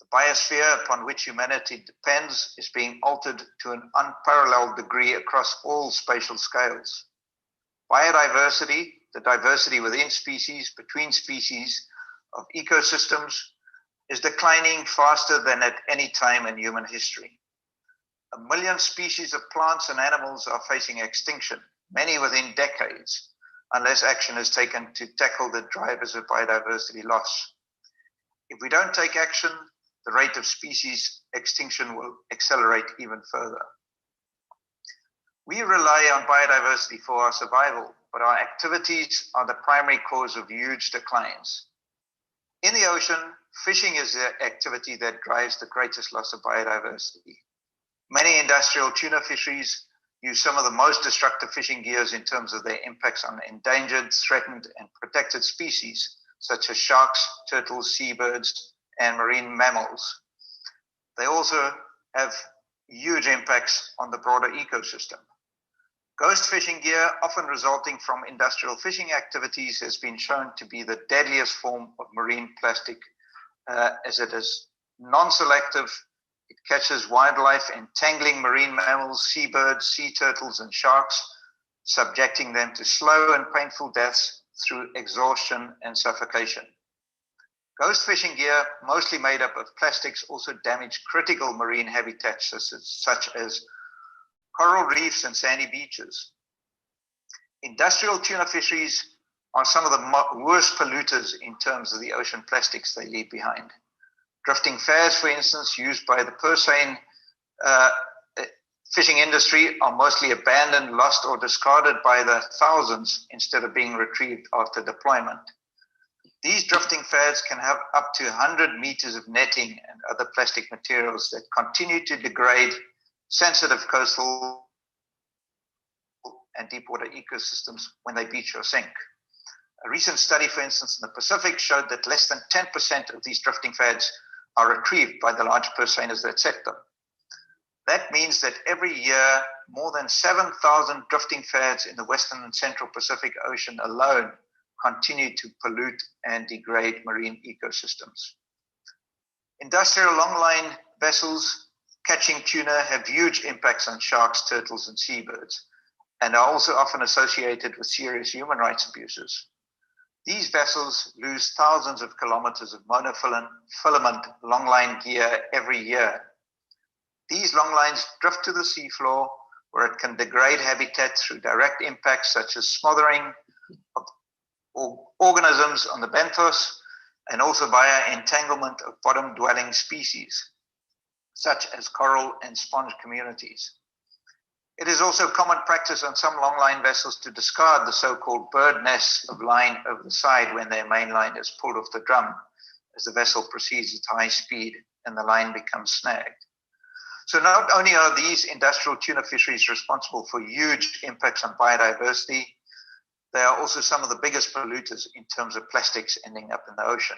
The biosphere upon which humanity depends is being altered to an unparalleled degree across all spatial scales. Biodiversity, the diversity within species, between species, of ecosystems, is declining faster than at any time in human history. 1 million species of plants and animals are facing extinction, many within decades, unless action is taken to tackle the drivers of biodiversity loss. If we don't take action, the rate of species extinction will accelerate even further. We rely on biodiversity for our survival, but our activities are the primary cause of huge declines. In the ocean, fishing is the activity that drives the greatest loss of biodiversity. Many industrial tuna fisheries use some of the most destructive fishing gears in terms of their impacts on endangered, threatened, and protected species, such as sharks, turtles, seabirds, and marine mammals. They also have huge impacts on the broader ecosystem. Ghost fishing gear, often resulting from industrial fishing activities, has been shown to be the deadliest form of marine plastic, as it is non-selective. It catches wildlife, entangling marine mammals, seabirds, sea turtles, and sharks, subjecting them to slow and painful deaths through exhaustion and suffocation. Ghost fishing gear, mostly made up of plastics, also damage critical marine habitats such as coral reefs and sandy beaches. Industrial tuna fisheries are some of the worst polluters in terms of the ocean plastics they leave behind. Drifting fads, for instance, used by the purse seine fishing industry are mostly abandoned, lost, or discarded by the thousands instead of being retrieved after deployment. These drifting fads can have up to 100 meters of netting and other plastic materials that continue to degrade sensitive coastal and deepwater ecosystems when they beach or sink. A recent study, for instance, in the Pacific showed that less than 10% of these drifting fads are retrieved by the large purse seiners that set them. That means that every year, more than 7,000 drifting fads in the Western and Central Pacific Ocean alone continue to pollute and degrade marine ecosystems. Industrial longline vessels catching tuna have huge impacts on sharks, turtles, and seabirds. and are also often associated with serious human rights abuses. These vessels lose thousands of kilometers of monofilament longline gear every year. These longlines drift to the seafloor, where it can degrade habitat through direct impacts such as smothering of organisms on the benthos, and also via entanglement of bottom-dwelling species, such as coral and sponge communities. It is also common practice on some longline vessels to discard the so-called bird nests of line over the side when their main line is pulled off the drum, as the vessel proceeds at high speed and the line becomes snagged. So not only are these industrial tuna fisheries responsible for huge impacts on biodiversity, they are also some of the biggest polluters in terms of plastics ending up in the ocean.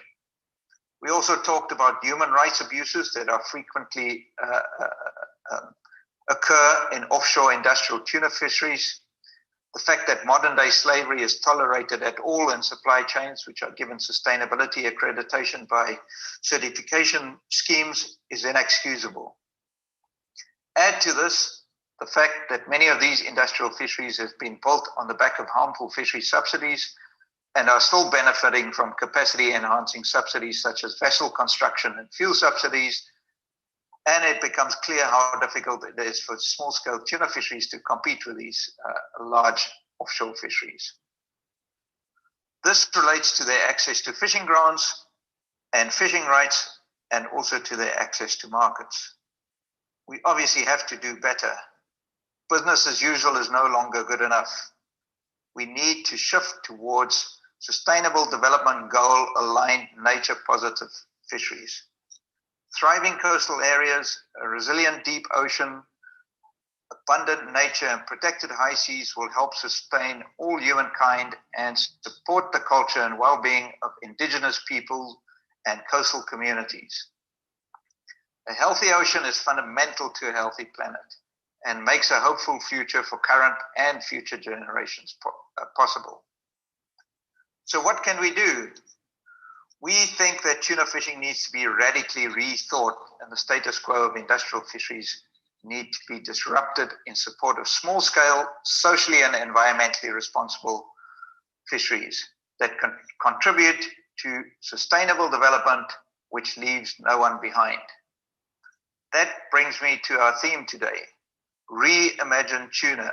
We also talked about human rights abuses that are frequently occur in offshore industrial tuna fisheries. The fact that modern day slavery is tolerated at all in supply chains, which are given sustainability accreditation by certification schemes, is inexcusable. Add to this the fact that many of these industrial fisheries have been built on the back of harmful fishery subsidies and are still benefiting from capacity enhancing subsidies such as vessel construction and fuel subsidies. And it becomes clear how difficult it is for small-scale tuna fisheries to compete with these large offshore fisheries. This relates to their access to fishing grounds and fishing rights, and also to their access to markets. We obviously have to do better. Business as usual is no longer good enough. We need to shift towards sustainable development goal-aligned nature-positive fisheries. Thriving coastal areas, a resilient deep ocean, abundant nature, and protected high seas will help sustain all humankind and support the culture and well-being of indigenous people and coastal communities. A healthy ocean is fundamental to a healthy planet and makes a hopeful future for current and future generations possible. So what can we do? We think that tuna fishing needs to be radically rethought, and the status quo of industrial fisheries need to be disrupted in support of small-scale, socially and environmentally responsible fisheries that can contribute to sustainable development, which leaves no one behind. That brings me to our theme today, Reimagine Tuna.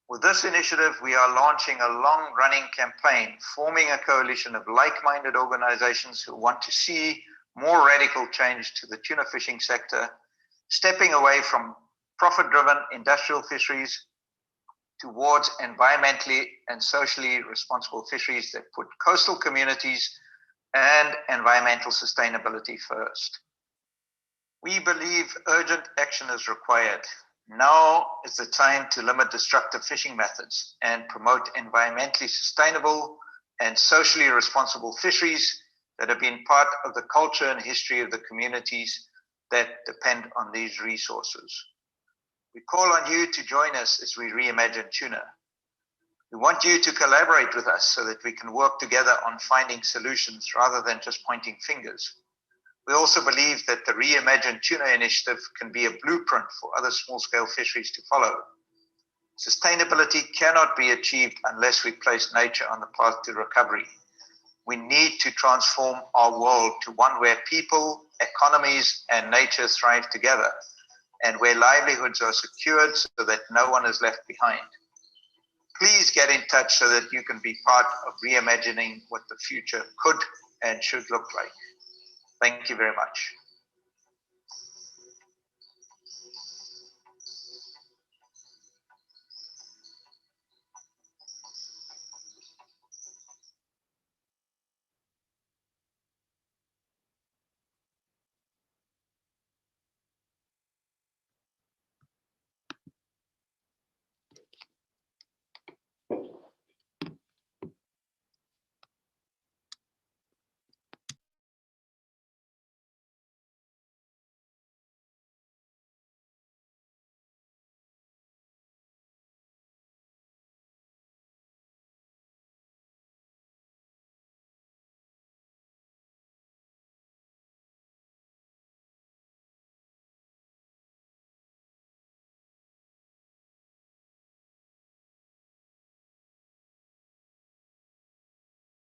With this initiative, we are launching a long-running campaign, forming a coalition of like-minded organizations who want to see more radical change to the tuna fishing sector, stepping away from profit-driven industrial fisheries towards environmentally and socially responsible fisheries that put coastal communities and environmental sustainability first. We believe urgent action is required. Now is the time to limit destructive fishing methods and promote environmentally sustainable and socially responsible fisheries that have been part of the culture and history of the communities that depend on these resources. We call on you to join us as we reimagine tuna. We want you to collaborate with us so that we can work together on finding solutions rather than just pointing fingers. We also believe that the Reimagine Tuna initiative can be a blueprint for other small-scale fisheries to follow. Sustainability cannot be achieved unless we place nature on the path to recovery. We need to transform our world to one where people, economies, and nature thrive together, and where livelihoods are secured so that no one is left behind. Please get in touch so that you can be part of reimagining what the future could and should look like. Thank you very much.